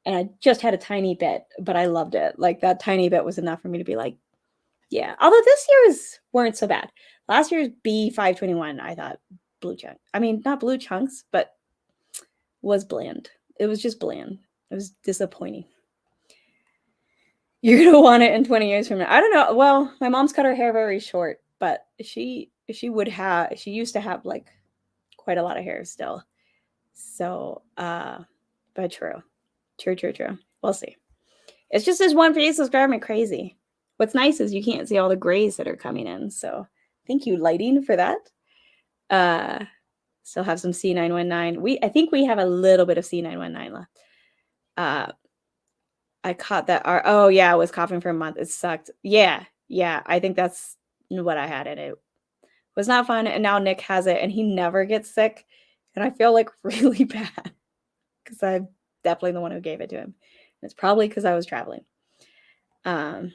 A: And I just had a tiny bit, but I loved it. Like, that tiny bit was enough for me to be like, yeah. Although this year's weren't so bad. Last year's B521, I thought blue chunk. I mean, not blue chunks, but was bland. It was just bland. It was disappointing. You're gonna want it in 20 years from now. I don't know. Well, my mom's cut her hair very short, but she used to have like quite a lot of hair still. So, but true. We'll see. It's just this one piece that's driving me crazy. What's nice is you can't see all the grays that are coming in. So thank you, lighting, for that. Still have some C919. I think we have a little bit of C919 left. I caught that. Oh yeah, I was coughing for a month. It sucked. Yeah. I think that's what I had in it. Was not fun. And now Nick has it, and he never gets sick. And I feel like really bad because I'm definitely the one who gave it to him. And it's probably because I was traveling. But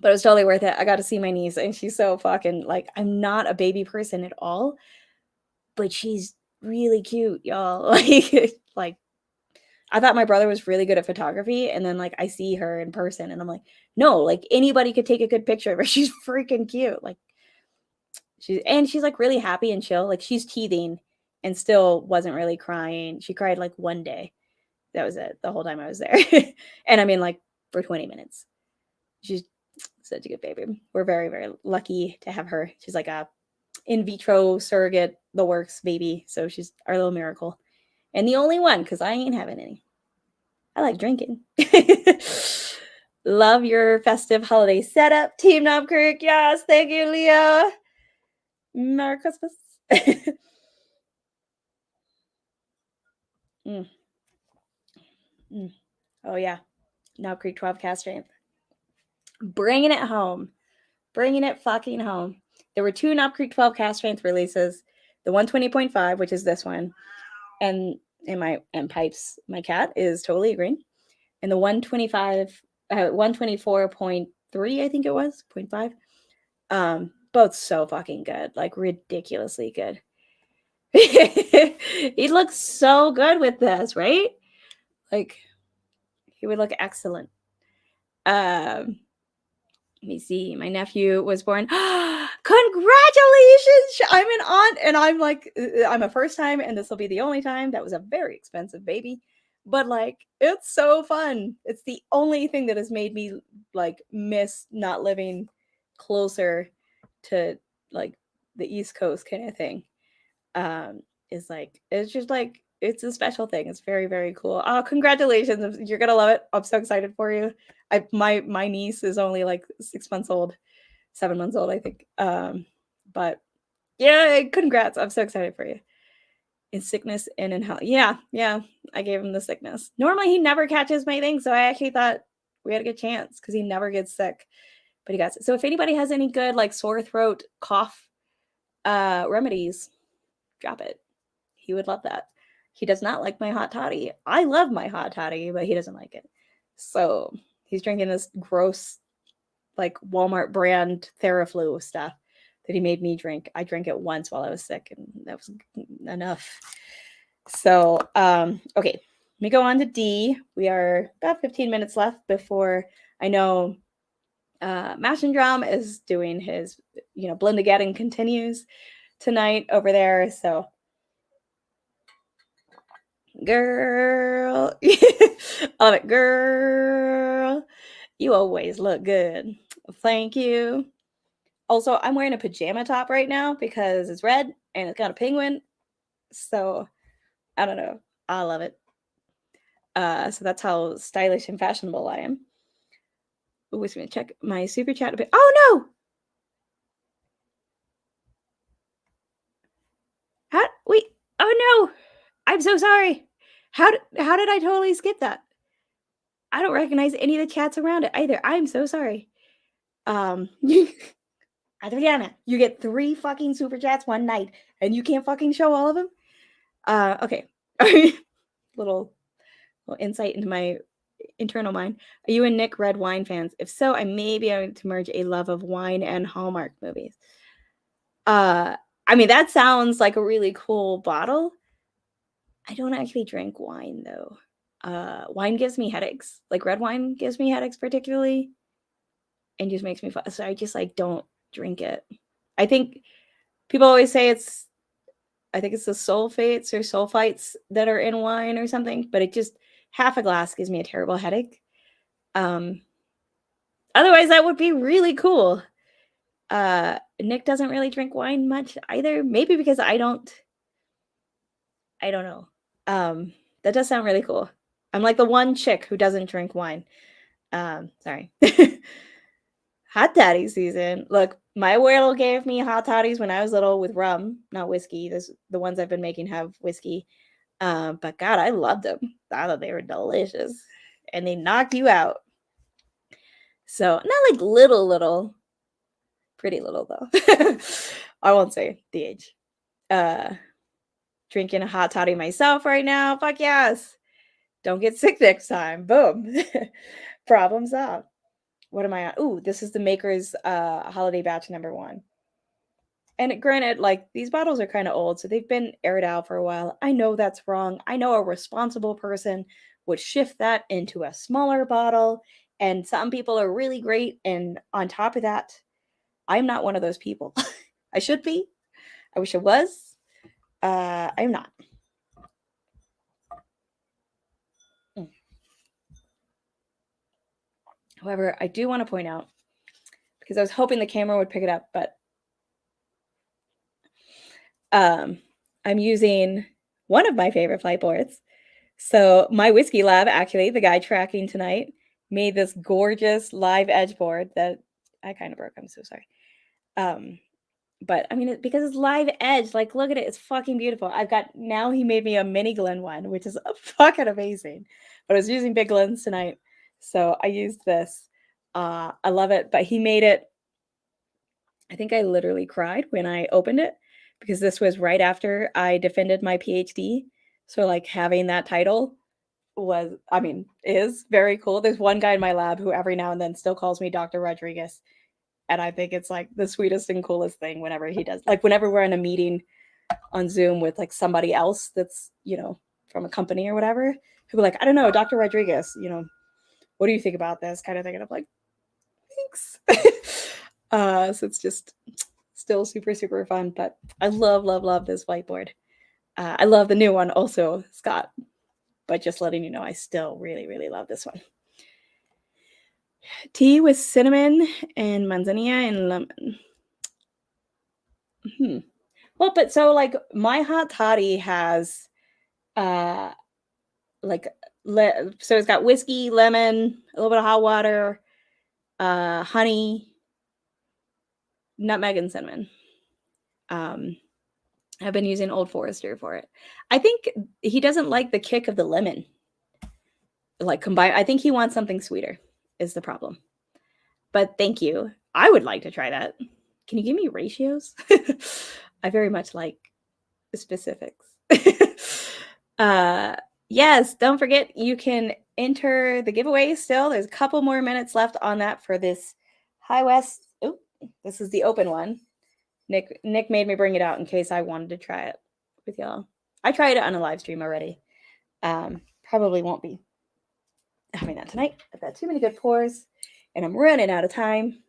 A: it was totally worth it. I got to see my niece, and she's so fucking like, I'm not a baby person at all, but she's really cute, y'all. Like I thought my brother was really good at photography, and then like I see her in person, and I'm like, no, like anybody could take a good picture of her. She's freaking cute. Like she's like really happy and chill. Like she's teething and still wasn't really crying. She cried like one day. That was it. The whole time I was there, and I mean like for 20 minutes. She's such a good baby. We're very, very lucky to have her. She's like a in vitro surrogate, the works baby. So she's our little miracle. And the only one, because I ain't having any. I like drinking. Love your festive holiday setup, Team Knob Creek. Yes, thank you, Leah. Merry Christmas. Oh, yeah. Knob Creek 12 cast strength. Bringing it home. Bringing it fucking home. There were 2 Knob Creek 12 cast strength releases. The 120.5, which is this one. And Pipes, my cat, is totally agreeing. And the 124.3, I think it was, 0.5. Both so fucking good. Like ridiculously good. He looks so good with this, right? Like he would look excellent. Let me see. My nephew was born. Congratulations! I'm an aunt, and I'm like, I'm a first time, and this will be the only time. That was a very expensive baby, but like, it's so fun. It's the only thing that has made me like miss not living closer to like the East Coast kind of thing. Is like, it's just like, it's a special thing. It's very, very cool. Oh, congratulations. You're gonna love it. I'm so excited for you. My niece is only like 7 months old, I think. But yeah, congrats. I'm so excited for you. In sickness and in health. Yeah, yeah. I gave him the sickness. Normally he never catches my thing, so I actually thought we had a good chance because he never gets sick. But he got sick. So if anybody has any good like sore throat, cough remedies, drop it. He would love that. He does not like my hot toddy. I love my hot toddy, but he doesn't like it. So he's drinking this gross, like Walmart brand Theraflu stuff that he made me drink. I drank it once while I was sick, and that was enough. So, okay, let me go on to D. We are about 15 minutes left before I know Mash and Drum is doing his, blend again continues tonight over there. So, girl, I love it, girl. You always look good. Thank you. Also, I'm wearing a pajama top right now because it's red and it's got a penguin. So, I don't know. I love it. So that's how stylish and fashionable I am. Oh, wait a minute. Check my super chat a bit. Oh, no! Wait. Oh, no! I'm so sorry. How did I totally skip that? I don't recognize any of the chats around it either. I'm so sorry. Adriana, you get 3 fucking super chats one night, and you can't fucking show all of them? Okay. little insight into my internal mind. Are you and Nick red wine fans? If so, I may be able to merge a love of wine and Hallmark movies. I mean, that sounds like a really cool bottle. I don't actually drink wine though. Wine gives me headaches. Like red wine gives me headaches particularly, and just makes me so I just like don't drink it. I think people always say I think it's the sulfates or sulfites that are in wine or something, but it just half a glass gives me a terrible headache. Otherwise that would be really cool. Nick doesn't really drink wine much either. Maybe because I don't know. That does sound really cool. I'm like the one chick who doesn't drink wine. Sorry. Hot toddy season. Look, my abuelo gave me hot toddies when I was little with rum, not whiskey. The ones I've been making have whiskey. But God, I loved them. I thought they were delicious. And they knocked you out. So not like little. Pretty little though. I won't say the age. Drinking a hot toddy myself right now. Fuck yes. Don't get sick next time. Boom. Problem solved. What am I on? Ooh, this is the Maker's holiday batch number 1. And granted, like these bottles are kind of old, so they've been aired out for a while. I know that's wrong. I know a responsible person would shift that into a smaller bottle. And some people are really great. And on top of that, I'm not one of those people. I should be. I wish I was. I'm not. However, I do want to point out, because I was hoping the camera would pick it up, but I'm using one of my favorite flight boards. So my whiskey lab, actually, the guy tracking tonight, made this gorgeous live edge board that I kind of broke. I'm so sorry. But I mean, because it's live edge, like look at it, it's fucking beautiful. Now he made me a mini Glen one, which is fucking amazing. But I was using big Glens tonight, so I used this. I love it, but he made it. I think I literally cried when I opened it because this was right after I defended my PhD. So like having that title is very cool. There's one guy in my lab who every now and then still calls me Dr. Rodriguez. And I think it's like the sweetest and coolest thing whenever he does. Like whenever we're in a meeting on Zoom with like somebody else that's, from a company or whatever, who be like, I don't know, Dr. Rodriguez, what do you think about this kind of thing? And I'm like, thanks. So it's just still super, super fun. But I love this whiteboard. I love the new one also, Scott. But just letting you know, I still really, really love this one. Tea with cinnamon and manzanilla and lemon. Well, but so like my hot toddy has so it's got whiskey, lemon, a little bit of hot water, honey, nutmeg, and cinnamon. I've been using Old Forester for it. I think he doesn't like the kick of the lemon. Like combine, I think he wants something sweeter is the problem. But thank you. I would like to try that. Can you give me ratios? I very much like the specifics. Yes, don't forget you can enter the giveaway still. There's a couple more minutes left on that for this High West. Oh, this is the open one. Nick made me bring it out in case I wanted to try it with y'all. I tried it on a live stream already. Probably won't be having that tonight. I've got too many good pours and I'm running out of time.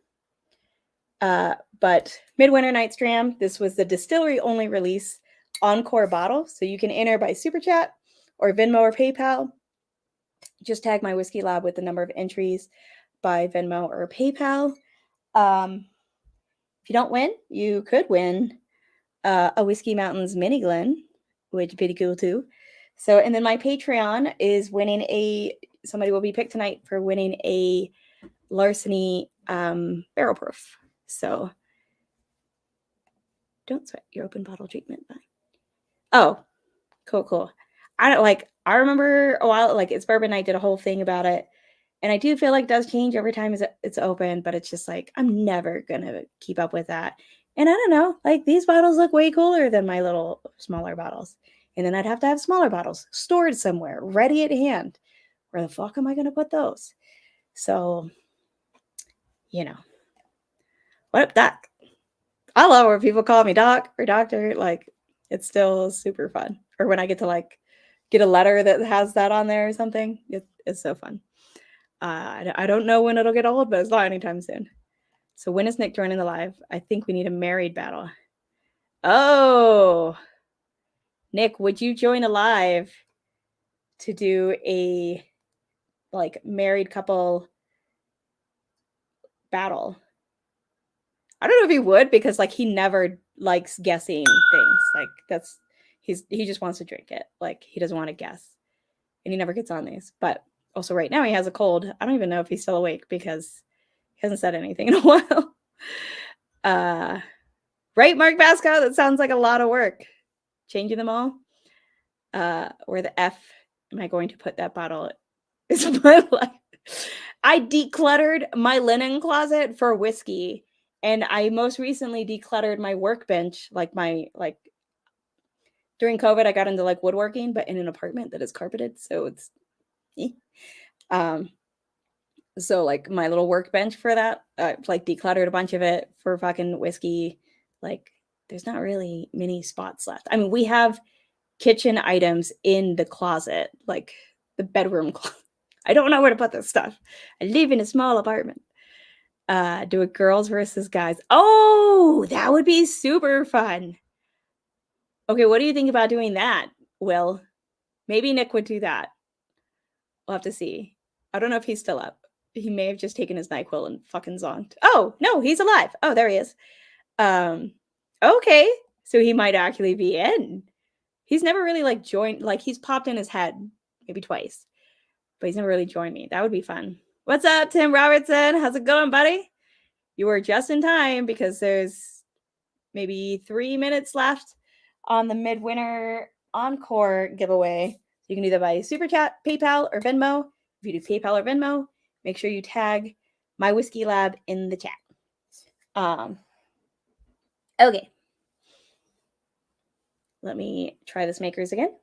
A: But Midwinter Night's Dram, this was the distillery only release Encore bottle. So you can enter by Super Chat or Venmo or PayPal. Just tag my Whiskey Lab with the number of entries by Venmo or PayPal. If you don't win, you could win a Whiskey Mountains mini Glen, which would be cool too. So, and then my Patreon is winning somebody will be picked tonight for winning a Larceny Barrel Proof. So don't sweat your open bottle treatment. Oh, cool. I remember a while, like it's Bourbon Night did a whole thing about it. And I do feel like it does change every time it's open, but it's just like, I'm never going to keep up with that. And I don't know, like these bottles look way cooler than my little smaller bottles. And then I'd have to have smaller bottles stored somewhere, ready at hand. Where the fuck am I going to put those? So, what up, Doc? I love where people call me Doc or Doctor. Like, it's still super fun. Or when I get to like get a letter that has that on there or something, it's so fun. I don't know when it'll get old, but it's not anytime soon. So when is Nick joining the live? I think we need a married battle. Oh, Nick, would you join a live to do a like married couple battle? I don't know if he would because like he never likes guessing things. Like he just wants to drink it. Like he doesn't want to guess, and he never gets on these. But also right now he has a cold. I don't even know if he's still awake because he hasn't said anything in a while. Right, Mark Vasco? That sounds like a lot of work. Changing them all. Where the F am I going to put that bottle? Is my life. I decluttered my linen closet for whiskey. And I most recently decluttered my workbench, during COVID, I got into like woodworking, but in an apartment that is carpeted. So it's, so like my little workbench for that, like decluttered a bunch of it for fucking whiskey. Like there's not really many spots left. I mean, we have kitchen items in the closet, like the bedroom closet. I don't know where to put this stuff. I live in a small apartment. Do it girls versus guys. Oh, that would be super fun. Okay, what do you think about doing that, Will? Maybe Nick would do that. We'll have to see. I don't know if he's still up. He may have just taken his NyQuil and fucking zonked. Oh, no, he's alive. Oh, there he is. Okay, so he might actually be in. He's never really like joined, like he's popped in his head maybe twice, but he's never really joined me. That would be fun. What's up, Tim Robertson? How's it going, buddy? You were just in time because there's maybe 3 minutes left on the Midwinter Encore giveaway. You can do that by Super Chat, PayPal, or Venmo. If you do PayPal or Venmo, make sure you tag my Whiskey Lab in the chat. Okay. Let me try this Makers again.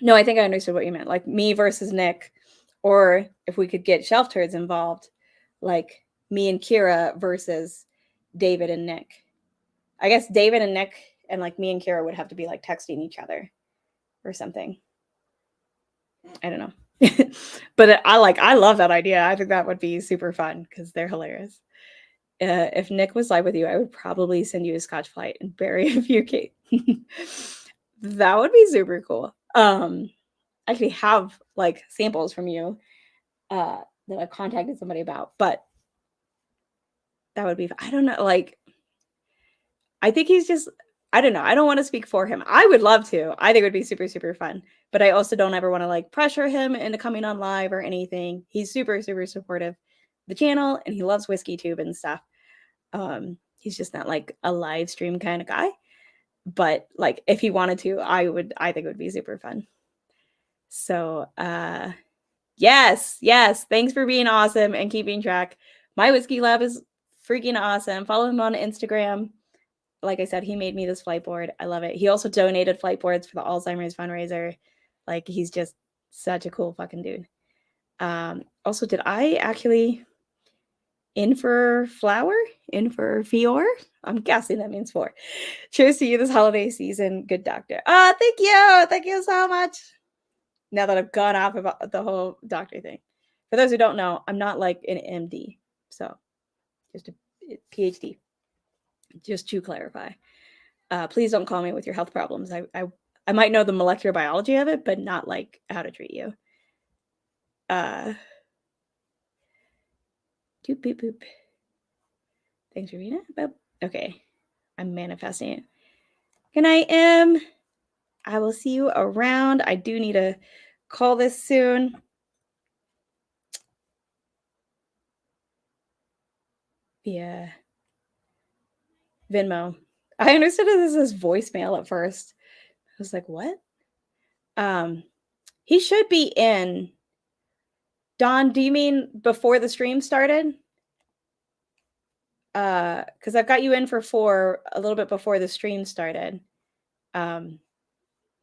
A: No, I think I understood what you meant. Like me versus Nick. Or if we could get shelf turds involved, like me and Kira versus David and Nick. I guess David and Nick and like me and Kira would have to be like texting each other or something. I don't know. But I love that idea. I think that would be super fun because they're hilarious. If Nick was live with you, I would probably send you a Scotch flight and bury a few cake. That would be super cool. I actually have like samples from you that I contacted somebody about, but that would be, I don't know, like, I think he's just, I don't know. I don't want to speak for him. I would love to. I think it would be super, super fun, but I also don't ever want to like pressure him into coming on live or anything. He's super, super supportive, the channel and he loves whiskey tube and stuff. He's just not like a live stream kind of guy, but like if he wanted to, I think it would be super fun. So, yes. Thanks for being awesome and keeping track. My whiskey lab is freaking awesome. Follow him on Instagram. Like I said, he made me this flight board. I love it. He also donated flight boards for the Alzheimer's fundraiser. Like, he's just such a cool fucking dude. Also, did I actually in for flower? In for fior? I'm guessing that means for. Cheers to you this holiday season. Good doctor. Oh, thank you. Thank you so much. Now that I've gone off about the whole doctor thing. For those who don't know, I'm not like an MD. So just a PhD. Just to clarify. Please don't call me with your health problems. I might know the molecular biology of it, but not like how to treat you. Doop boop boop. Thanks, Rena. Okay. I'm manifesting it. Good night, Em. I will see you around. I do need to call this soon. Yeah. Venmo. I understood this as voicemail at first. I was like, what? He should be in. Don, do you mean before the stream started? Because I've got you in for 4 a little bit before the stream started.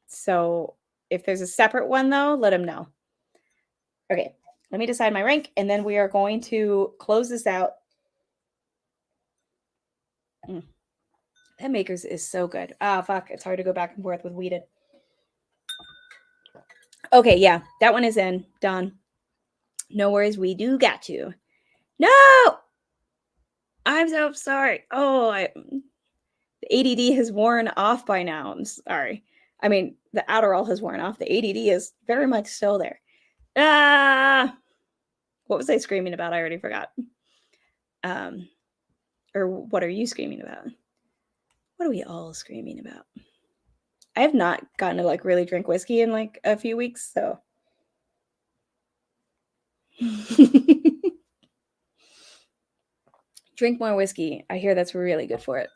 A: So if there's a separate one though, let him know. Okay, let me decide my rank and then we are going to close this out. That Makers is so good. Fuck, it's hard to go back and forth with weeded. Okay, yeah, that one is in. Done. No worries, we do got you. No! I'm so sorry. Oh, the ADD has worn off by now. I'm sorry. I mean, the Adderall has worn off. The ADD is very much still there. What was I screaming about? I already forgot. Or what are you screaming about? What are we all screaming about? I have not gotten to like really drink whiskey in like a few weeks, so. Drink more whiskey. I hear that's really good for it.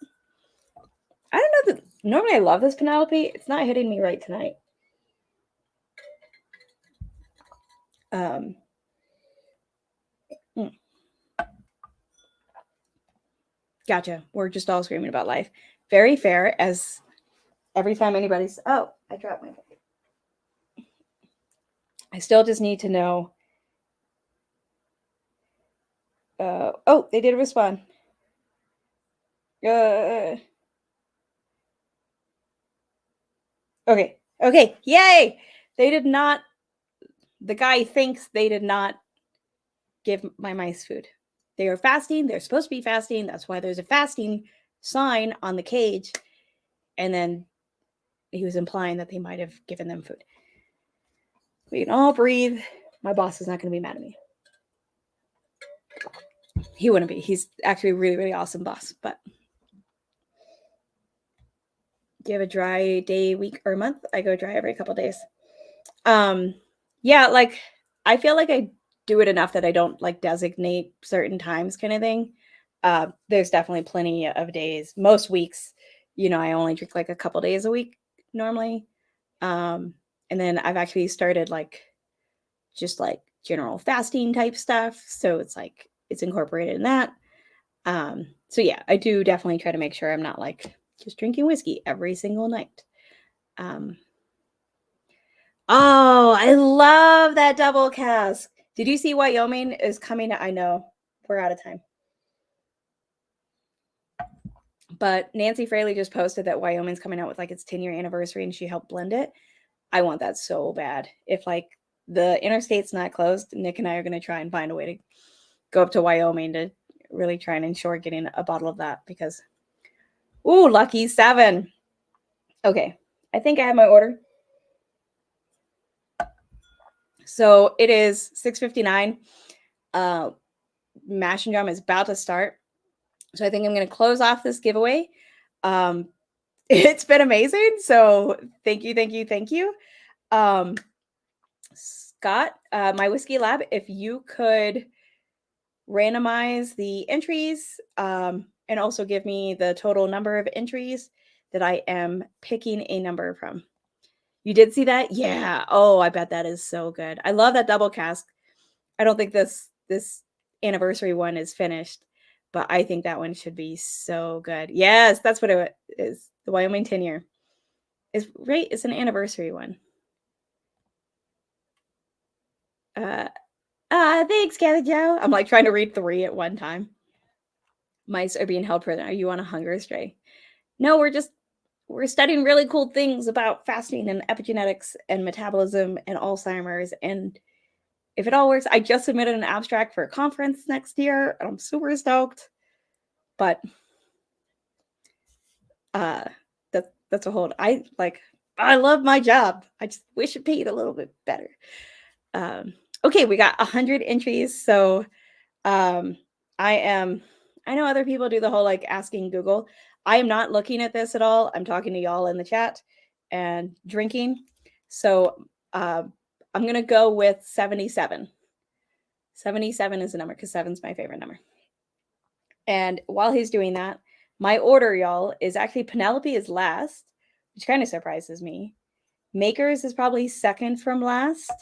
A: I don't know that normally I love this Penelope. It's not hitting me right tonight. Gotcha. We're just all screaming about life. Very fair, as every time anybody's... Oh, I dropped my... I still just need to know... oh, they did respond. Okay. Yay! They did not... The guy thinks they did not give my mice food. They are fasting. They're supposed to be fasting. That's why there's a fasting sign on the cage. And then he was implying that they might have given them food. We can all breathe. My boss is not going to be mad at me. He wouldn't be. He's actually a really, really awesome boss. But do you have a dry day, week, or month? I go dry every couple days. Yeah, like I feel like I do it enough that I don't like designate certain times kind of thing. There's definitely plenty of days. Most weeks, you know, I only drink like a couple days a week normally. And then I've actually started like just like general fasting type stuff. So it's like it's incorporated in that. So yeah, I do definitely try to make sure I'm not like just drinking whiskey every single night. Oh, I love that double cask. Did you see Wyoming is coming? I know we're out of time. But Nancy Fraley just posted that Wyoming's coming out with like its 10-year anniversary and she helped blend it. I want that so bad. If like the interstate's not closed, Nick and I are going to try and find a way to go up to Wyoming to really try and ensure getting a bottle of that because, ooh, lucky 7. Okay, I think I have my order. So it is 6:59. Mash and Drum is about to start. So I think I'm going to close off this giveaway. It's been amazing. So thank you. Scott, my whiskey lab, if you could randomize the entries and also give me the total number of entries that I am picking a number from. You did see that? Yeah. Oh, I bet that is so good. I love that double cask. I don't think this anniversary one is finished, but I think that one should be so good. Yes, that's what it is. The Wyoming 10-year is right. It's an anniversary one. Thanks, Kathy Joe. I'm like trying to read 3 at one time. Mice are being held prisoner. Are you on a hunger stray? No, we're studying really cool things about fasting and epigenetics and metabolism and Alzheimer's. And if it all works, I just submitted an abstract for a conference next year, and I'm super stoked. But that's a whole. I love my job. I just wish it paid a little bit better. Okay, we got 100 entries. So I know other people do the whole like asking Google. I am not looking at this at all. I'm talking to y'all in the chat and drinking. So I'm going to go with 77. 77 is the number because 7 is my favorite number. And while he's doing that, my order, y'all, is actually Penelope is last, which kind of surprises me. Makers is probably second from last.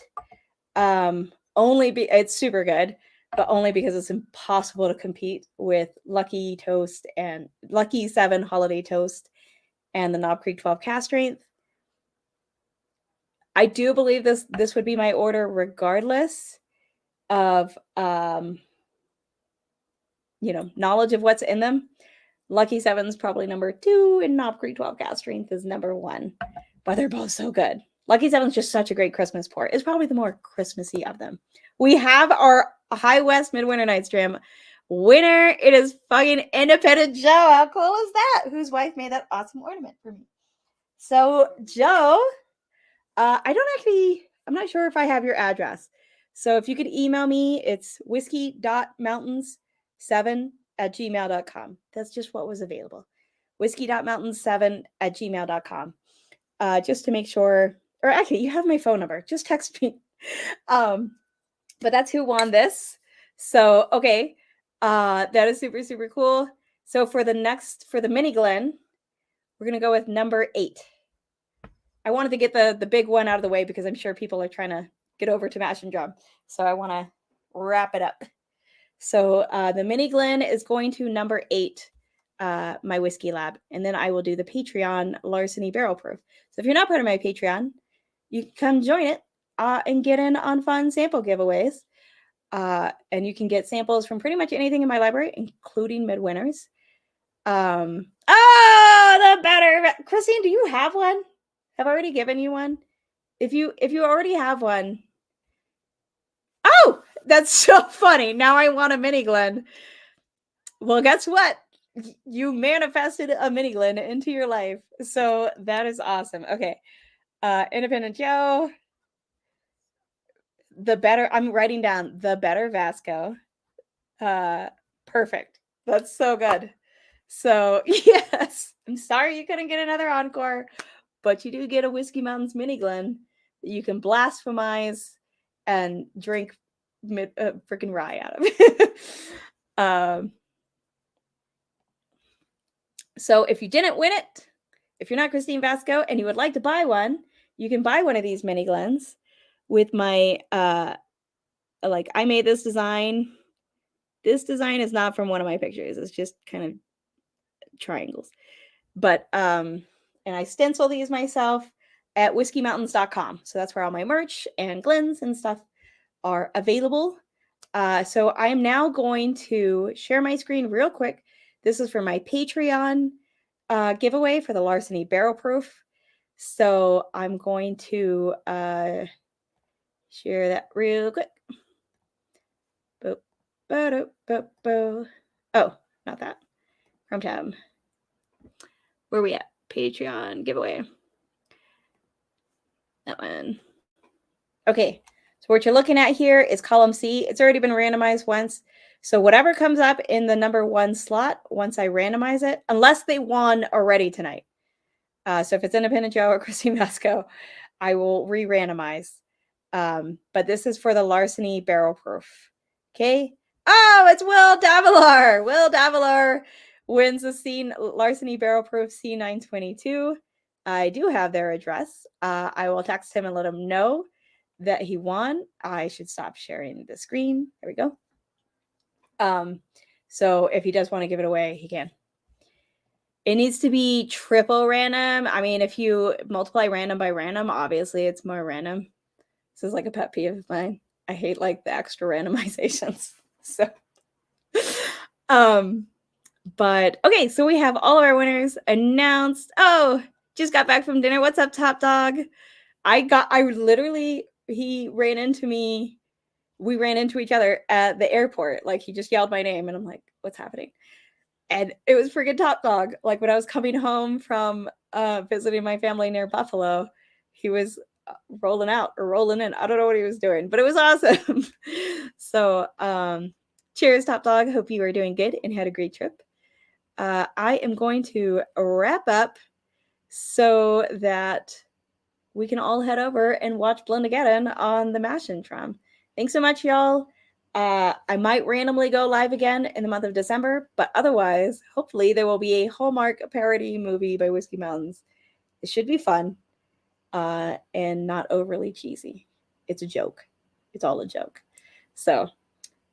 A: It's super good, but only because it's impossible to compete with Lucky Toast and Lucky 7 Holiday Toast and the Knob Creek 12 Cast Strength. I do believe this would be my order regardless of knowledge of what's in them. Lucky 7's probably number 2 and Knob Creek 12 Cast Strength is number 1, but they're both so good. Lucky 7's just such a great Christmas pour. It's probably the more Christmassy of them. We have our High West Midwinter Nights Dram winner. It is fucking Independent Joe. How cool is that? Whose wife made that awesome ornament for me. So Joe, I'm not sure if I have your address. So if you could email me, it's whiskey.mountains7@gmail.com. That's just what was available. whiskey.mountains7@gmail.com. Just to make sure, or actually you have my phone number. Just text me. But that's who won this. So, okay. That is super, super cool. So for the mini Glen, we're going to go with number 8. I wanted to get the big one out of the way because I'm sure people are trying to get over to Mash and Drum. So I want to wrap it up. So the mini Glen is going to number 8, my whiskey lab. And then I will do the Patreon Larceny Barrel Proof. So if you're not part of my Patreon, you can come join it and get in on fun sample giveaways. And you can get samples from pretty much anything in my library, including Midwinters. The better. Christine, do you have one? Have I already given you one? If you already have one. Oh, that's so funny. Now I want a mini Glen. Well, guess what? You manifested a mini Glen into your life. So that is awesome. Okay. Independent Joe. I'm writing down the better Vasco. Perfect. That's so good. So yes, I'm sorry you couldn't get another Encore, but you do get a Whiskey Mountains mini Glen that you can blasphemize and drink freaking rye out of. So if you didn't win it, if you're not Christine Vasco and you would like to buy one, you can buy one of these mini Glens with my I made this design. This design is not from one of my pictures. It's just kind of triangles. But and I stencil these myself at whiskeymountains.com. So that's where all my merch and Glens and stuff are available. So I am now going to share my screen real quick. This is for my Patreon giveaway for the Larceny Barrel Proof. So I'm going to share that real quick. Oh, not that. Chrome tab. Where are we at? Patreon giveaway. That one. Okay. So what you're looking at here is column C. It's already been randomized once. So whatever comes up in the number 1 slot, once I randomize it, unless they won already tonight. So if it's Independent Joe or Christine Vasco, I will re-randomize. But this is for the Larceny Barrel Proof. Okay. Oh, it's Will Davilar. Will Davilar wins the Larceny Barrel Proof C922. I do have their address. I will text him and let him know that he won. I should stop sharing the screen. There we go. So if he does want to give it away, he can. It needs to be triple random. I mean, if you multiply random by random, obviously it's more random. This is like a pet peeve of mine. I hate like the extra randomizations. So, but okay, so we have all of our winners announced. Oh, just got back from dinner. What's up, Top Dog? He ran into me. We ran into each other at the airport. Like he just yelled my name and I'm like, what's happening? And it was freaking Top Dog. Like when I was coming home from visiting my family near Buffalo, he was rolling out or rolling in. I don't know what he was doing, but it was awesome. So cheers, Top Dog. Hope you are doing good and had a great trip. I am going to wrap up so that we can all head over and watch Blendageddon on the Mashin Dram. Thanks so much, y'all. I might randomly go live again in the month of December, but otherwise, hopefully there will be a Hallmark parody movie by Whiskey Mountains. It should be fun and not overly cheesy. It's a joke. It's all a joke. So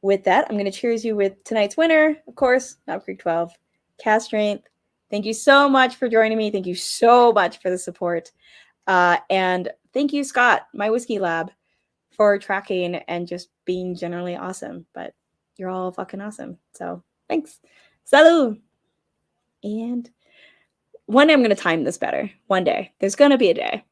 A: with that, I'm going to cheers you with tonight's winner, of course, Knob Creek 12, Cast Strength. Thank you so much for joining me. Thank you so much for the support. And thank you, Scott, my whiskey lab, for tracking and just being generally awesome. But you're all fucking awesome. So thanks. Salud. And one day I'm going to time this better. One day. There's going to be a day.